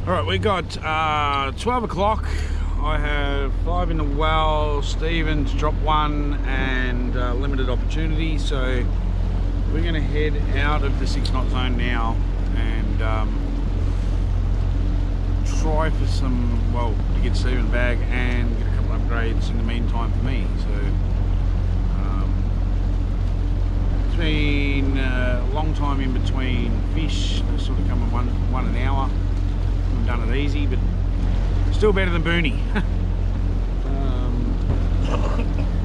Alright, we got 12 o'clock. I have 5 in the well, Stevens drop 1 and limited opportunity, so we're going to head out of the 6 knot zone now and try for some, well, to get Stephen bag and get a couple of upgrades in the meantime for me. So it's been a long time in between fish. They're sort of coming one an hour. We've done it easy, but still better than Booney.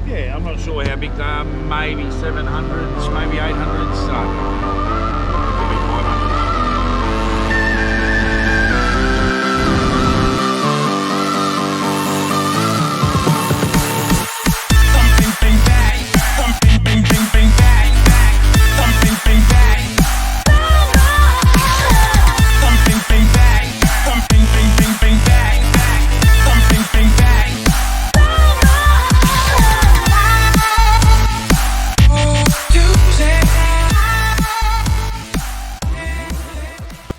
Yeah, I'm not sure how big they are. Maybe 700s, maybe 800s. Could be 500s.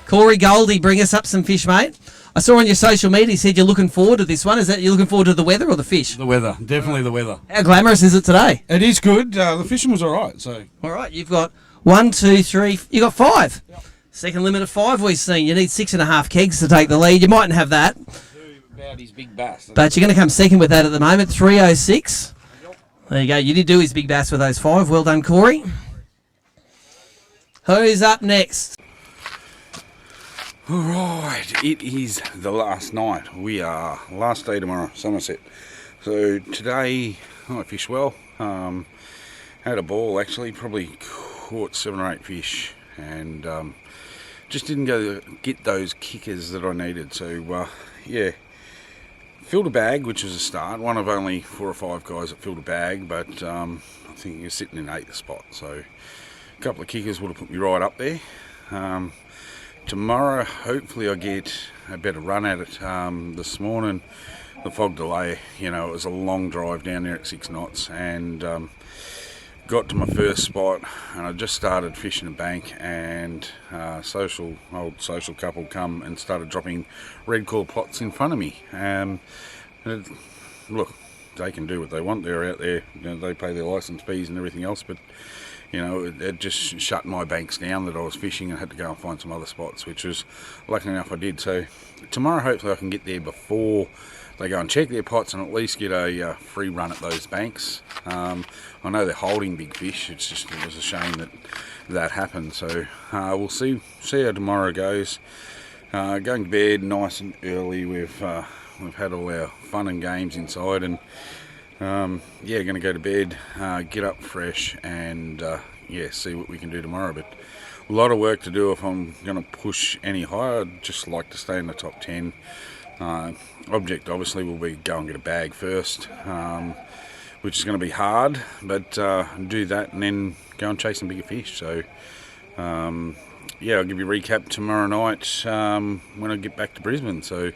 Corey Goldie, bring us up some fish, mate. I saw on your social media you said you're looking forward to this one. Is that you're looking forward to the weather or the fish? The weather, definitely the weather. How glamorous is it today? It is good. The fishing was alright, so. Alright, you've got 1, 2, 3, you got 5. Yep. Second limit of 5 we've seen. You need 6.5 kegs to take the lead. You mightn't have that. About his big bass. But you're going to come second with that at the moment, 306. There you go. You did do his big bass with those 5. Well done, Corey. Who's up next? Alright, it is the last night. We are last day tomorrow, Somerset. So today I fished well. Had a ball actually, probably caught 7 or 8 fish, and just didn't go get those kickers that I needed. So yeah, filled a bag, which was a start. One of only 4 or 5 guys that filled a bag, but I think you're sitting in 8th spot. So a couple of kickers would have put me right up there. Tomorrow, hopefully I get a better run at it. This morning, the fog delay, you know, it was a long drive down there at 6 knots, and got to my first spot, and I just started fishing a bank, and old social couple come and started dropping red core plots in front of me. Look, they can do what they want. They're out there, you know, they pay their license fees and everything else, but you know, it just shut my banks down that I was fishing, and had to go and find some other spots, which was lucky enough I did. So tomorrow hopefully I can get there before they go and check their pots and at least get a free run at those banks. I know they're holding big fish. It was a shame that happened. So we'll see how tomorrow goes. Going to bed nice and early. We've had all our fun and games inside, and yeah, going to go to bed, get up fresh, and yeah, see what we can do tomorrow. But a lot of work to do if I'm going to push any higher. I'd just like to stay in the top 10. Object obviously will be go and get a bag first, which is going to be hard, but do that and then go and chase some bigger fish. So yeah, I'll give you a recap tomorrow night when I get back to Brisbane. So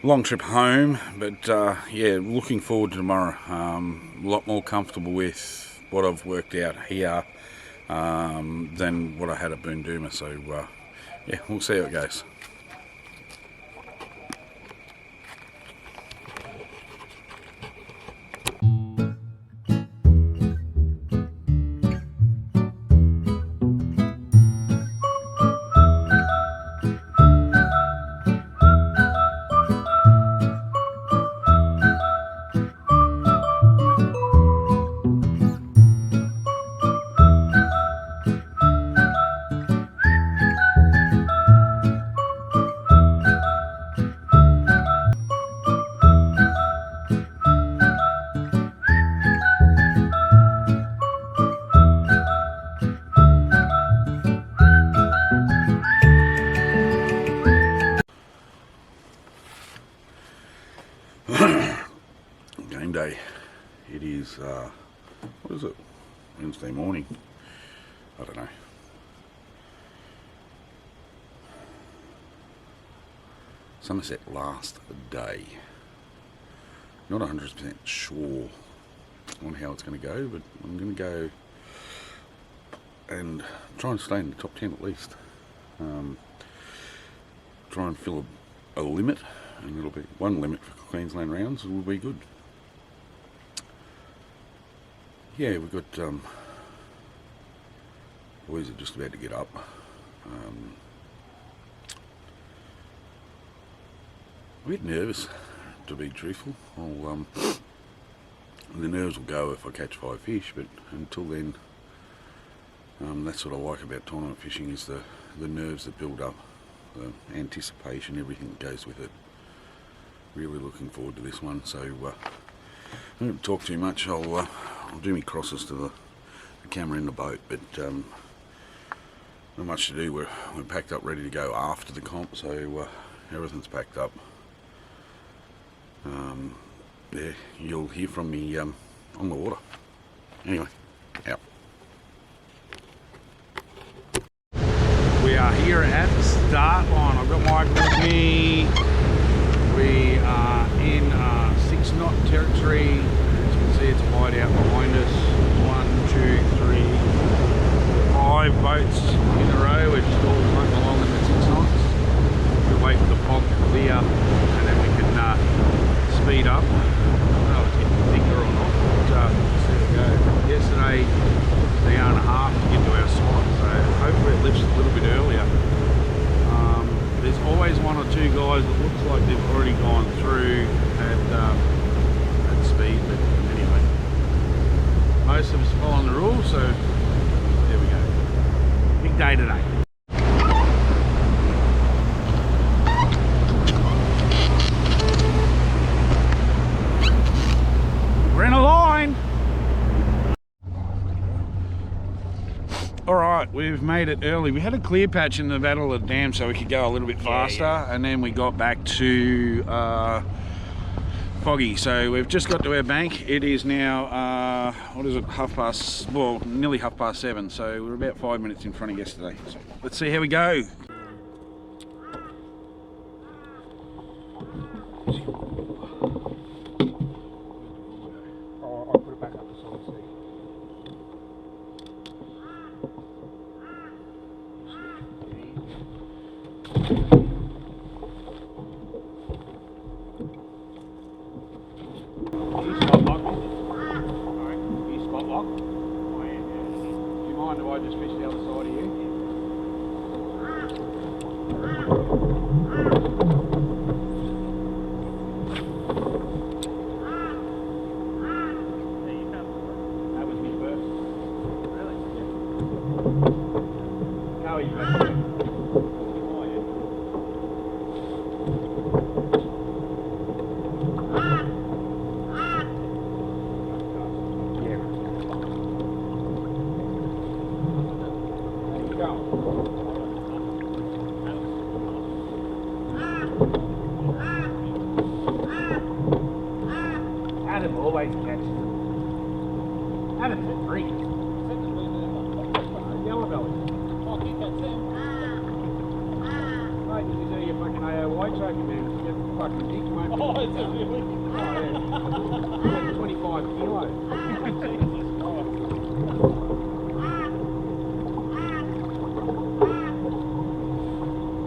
long trip home, but yeah, looking forward to tomorrow. A lot more comfortable with what I've worked out here than what I had at Boondooma. So yeah, we'll see how it goes. Game day. It is what is it? Wednesday morning. I don't know. Somerset last day. Not 100% sure on how it's going to go, but I'm going to go and try and stay in the top 10 at least. try and fill a limit, and it'll be one limit for Queensland rounds. It will be good. Yeah, we've got boys are just about to get up. A bit nervous, to be truthful. The nerves will go if I catch 5 fish, but until then, that's what I like about tournament fishing, is the nerves that build up, the anticipation, everything that goes with it. Really looking forward to this one. So I don't talk too much. I'll do me crosses to the camera in the boat, but not much to do. We're packed up, ready to go after the comp, so everything's packed up. Yeah, you'll hear from me on the water. Anyway, out. We are here at the start line. I've got Michael with me. We are in 6 knot territory. As you can see, it's wide out behind us. 1, 2, 3, 5 boats in a row. We're just all floating along at the 6 knots. We'll wait for the fog to clear, and then we can speed up. I don't know if it's getting thicker or not, but just there we go. Yesterday, took an hour and a half to get to our spot, so hopefully it lifts a little bit earlier. There's always 1 or 2 guys that looks like they've already gone through at speed, but anyway, most of us following the rules, so there we go. Big day today. We're in a line. Alright, we've made it early. We had a clear patch in the Battle of the Dam so we could go a little bit faster, and then we got back to foggy. So we've just got to our bank. It is now, what is it, nearly 7:30, so we're about 5 minutes in front of yesterday. So let's see how we go. I'll put it back up to solid sea. I just fished the other side of you. That was me first. Really? Yeah. How are you guys? Adam always catches them. Adam's at 3. Yellow belly. Oh, you catch them. Mate, did you see your fucking AOY choking man? You get fucking big, mate. Oh, is it really? Oh, yeah. 25 kilos.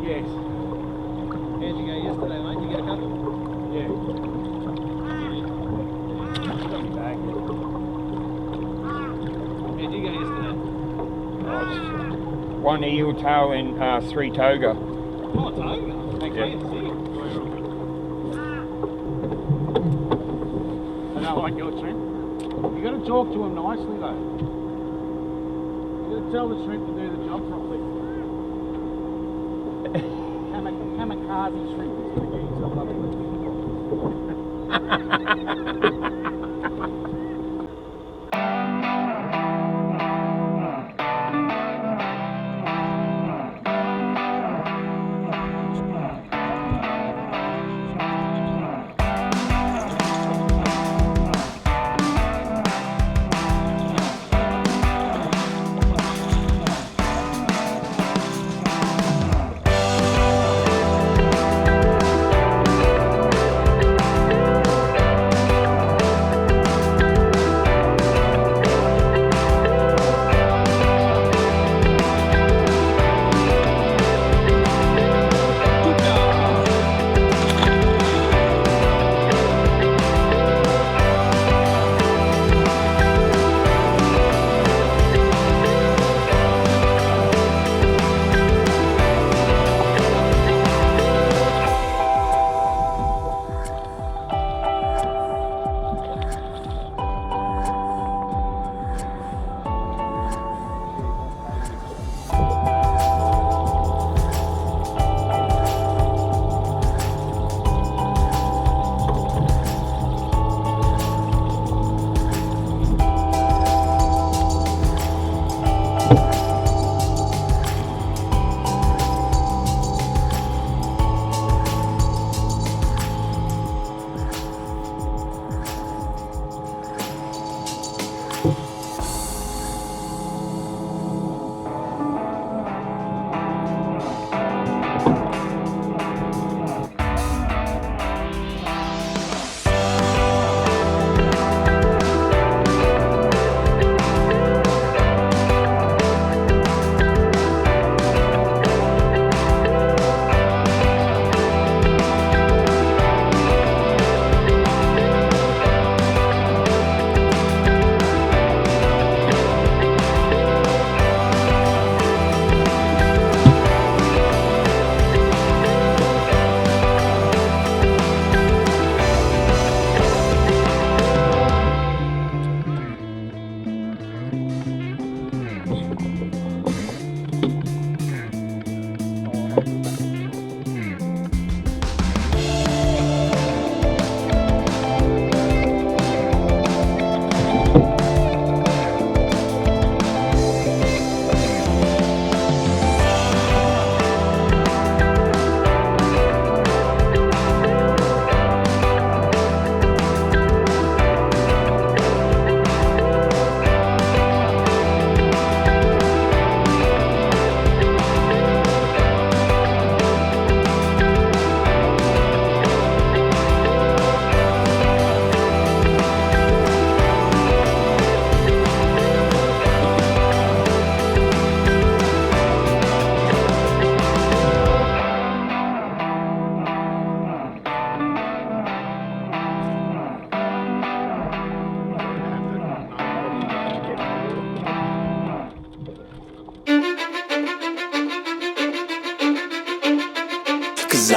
Yes. How'd you go yesterday, mate? Did you get a couple? Yeah. Back. How'd you go yesterday? Oh, 1 eel tail and 3 toga. Oh, toga? Okay, Yeah. see. I don't like your shrimp. You got to talk to him nicely though. You got to tell the shrimp to do the job properly. Kamikaze shrimp is going to get yourself up with.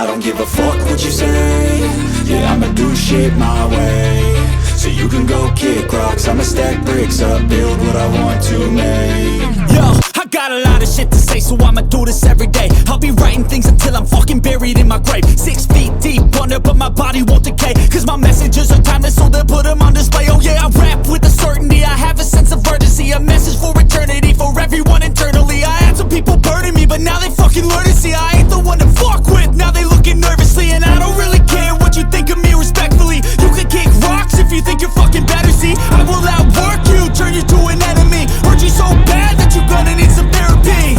I don't give a fuck what you say. Yeah, I'ma do shit my way. So you can go kick rocks, I'ma stack bricks up, build what I want to make. Yo, I got a lot of shit to say, so I'ma do this every day. I'll be writing things until I'm fucking buried in my grave. 6 feet deep under, but my body won't decay. Cause my messages are timeless, so they'll put them on display. Oh yeah, I rap with a certainty, I have a sense of urgency. A message for eternity, for everyone internally. I had some people burning me, but now they fucking learn to see I ain't the one to fuck with, now they looking nervously. And I don't really care what you think of me respectfully. You can kick rocks if you think you're fucking better, see. I will outwork you, turn you to an enemy. Hurt you so bad that you're gonna need some therapy.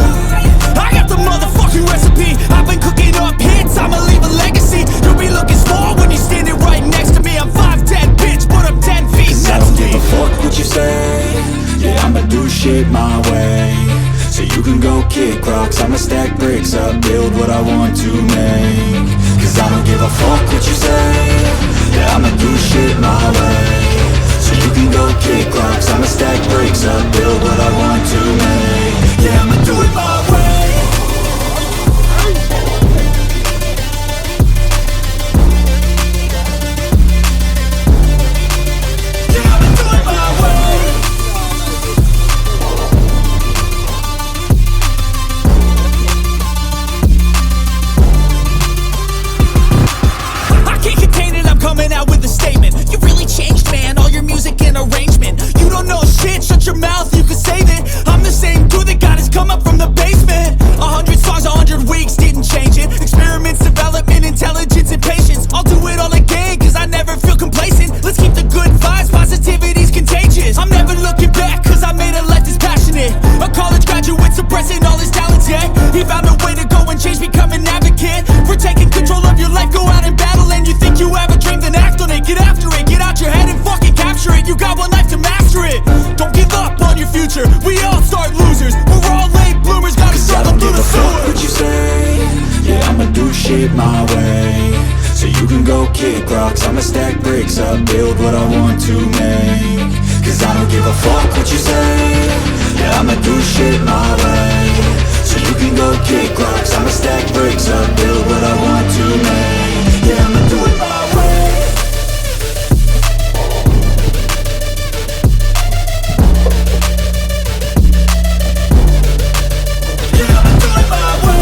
I got the motherfucking recipe. I've been cooking up hits, I'ma leave a legacy. You'll be looking small when you're standing right next to me. I'm 5'10", bitch, but I'm 10 feet next to me. I don't give a fuck what you say. Yeah, I'ma do shit my way. So you can go kick rocks, I'ma stack bricks up, build what I want to make. Cause I don't give a fuck what you say. Yeah, I'ma do shit my way. So you can go kick rocks, I'ma stack bricks up, build what I want to make. Yeah, I'ma do it my way. Yeah, I'ma do it my way. I can't contain it, I'm coming out with a statement. You really changed, man, all your music and arrangement. You don't know shit, shut your mouth, you can save it. I'm the same dude that got his come up from the basement. 100 songs, 100 weeks, didn't change it. Experiments, development, intelligence, and patience. I'll do it all again, cause I never feel complacent. Let's keep the good vibes, positivity's contagious. I'm never looking back, cause I made a life that's passionate. A college graduate suppressing all his talents, yeah. He found a way to go and change, become an advocate. For taking control of your life, go out and battle. And you think you have a dream, then act on it. Get after it, get out your head and fucking capture it. You got one life to master it. Don't give up on your future, we all start losers. We're all late bloomers, gotta struggle through the sewer. What you say? Yeah, I'ma do shit my way. So you can go kick rocks, I'ma stack bricks up, build what I want to make. Cause I don't give a fuck what you say. Yeah, I'ma do shit my way. So you can go kick rocks, I'ma stack bricks up, build what I want to make. Yeah, I'ma do it my way. Yeah, I'ma do it my way.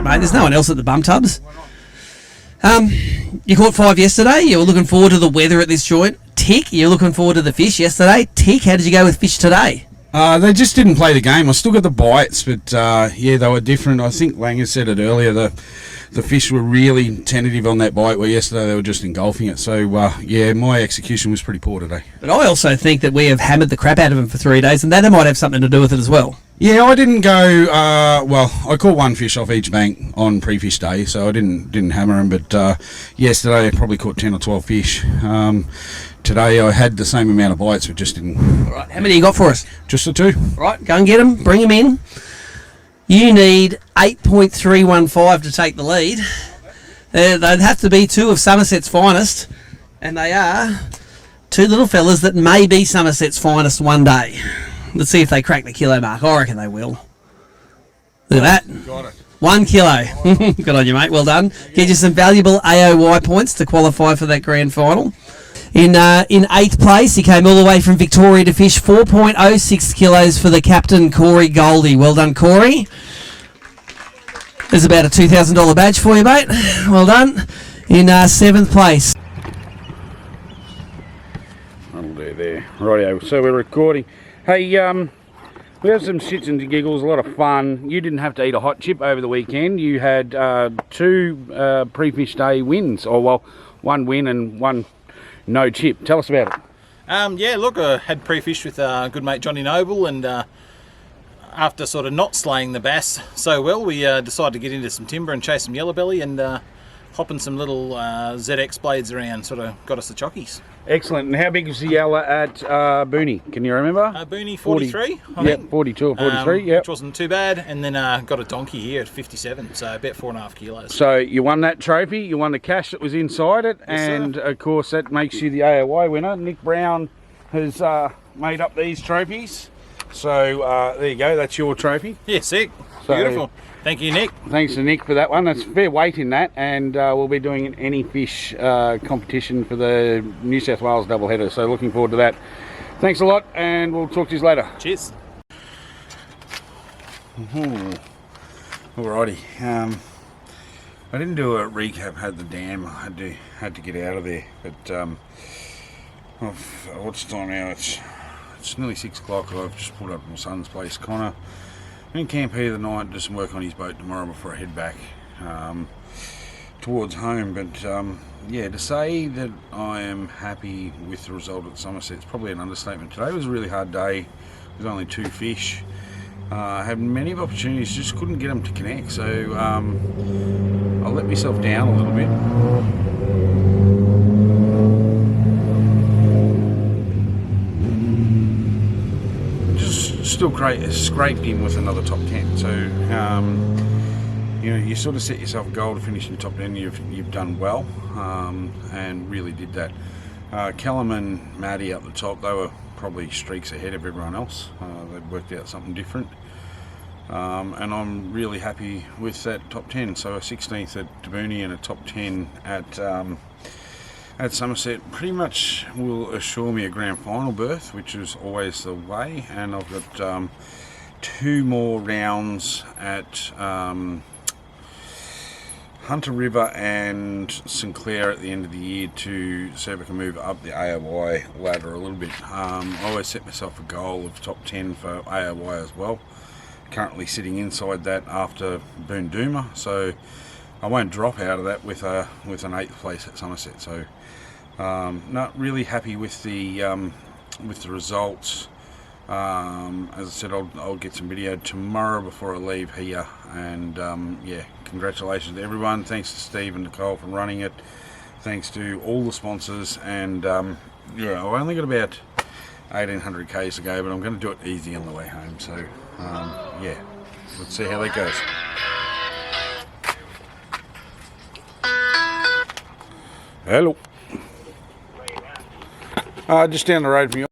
Mate, there's no one else at the bum tubs. You caught 5 yesterday. You were looking forward to the weather at this joint. Tick, you're looking forward to the fish yesterday. Tick, how did you go with fish today? They just didn't play the game. I still got the bites, but yeah, they were different. I think Langer said it earlier. The fish were really tentative on that bite, where yesterday they were just engulfing it. So yeah, my execution was pretty poor today. But I also think that we have hammered the crap out of them for 3 days, and that might have something to do with it as well. Yeah, I didn't go. Well, I caught one fish off each bank on pre-fish day, so I didn't hammer them. But yesterday I probably caught 10 or 12 fish. Today I had the same amount of bites, but just didn't. All right, how many you got for us? Just the 2. All right, go and get them. Bring them in. You need 8.315 to take the lead. They'd have to be 2 of Somerset's finest, and they are 2 little fellas that may be Somerset's finest one day. Let's see if they crack the kilo mark. I reckon they will. Look at that. Got it. 1 kilo. Good on you, mate. Well done. Get you some valuable AOY points to qualify for that grand final. In 8th place, he came all the way from Victoria to fish 4.06 kilos for the captain, Corey Goldie. Well done, Corey. There's about a $2,000 badge for you, mate. Well done. In 7th place. That'll do there. Rightio, so we're recording. Hey, we had some shits and giggles, a lot of fun. You didn't have to eat a hot chip over the weekend. You had 2 pre-fish day wins, or well, 1 win and 1 no chip. Tell us about it. Yeah, look, I had pre-fish with good mate Johnny Noble, and after sort of not slaying the bass so well, we decided to get into some timber and chase some yellow belly, and hopping some little ZX blades around, sort of got us the chockies. Excellent. And how big was the yellow at Booney? Can you remember? Booney 43, I Yep, think. 42 or 43, yep. Which wasn't too bad. And then got a donkey here at 57, so about 4.5 kilos. So you won that trophy, you won the cash that was inside it, Yes, and sir. of course that makes you the AOY winner. Nick Brown has made up these trophies. So there you go, that's your trophy. Yeah, sick. So, beautiful. Thank you, Nick. Thanks to Nick for that one. That's fair weight in that, and we'll be doing an any fish competition for the New South Wales doubleheader. So looking forward to that. Thanks a lot, and we'll talk to you later. Cheers. Alrighty. I didn't do a recap. Had the dam. I had to get out of there. But what's the time now? It's nearly 6 o'clock. I've just pulled up at my son's place, Connor. I'm in camp here tonight, do some work on his boat tomorrow before I head back towards home. But yeah, to say that I am happy with the result at Somerset is probably an understatement. Today was a really hard day. There's only 2 fish. I had many opportunities, just couldn't get them to connect. So I'll let myself down a little bit. Still scraped in with another top 10, so you know, you sort of set yourself a goal to finish in the top 10. You've done well, and really did that. Callum and Maddie up the top, they were probably streaks ahead of everyone else. They'd worked out something different, and I'm really happy with that top 10. So a 16th at Booney and a top 10 at Somerset pretty much will assure me a grand final berth, which is always the way. And I've got 2 more rounds at Hunter River and Sinclair at the end of the year to see if I can move up the AOY ladder a little bit. I always set myself a goal of top 10 for AOY as well. Currently sitting inside that after Boondooma, so I won't drop out of that with an 8th place at Somerset. So not really happy with the results. As I said, I'll get some video tomorrow before I leave here, and yeah, congratulations to everyone. Thanks to Steve and Nicole for running it. Thanks to all the sponsors, and yeah, I've only got about 1800 k's to go, but I'm going to do it easy on the way home. So yeah, let's see how that goes. Hello. Just down the road from you.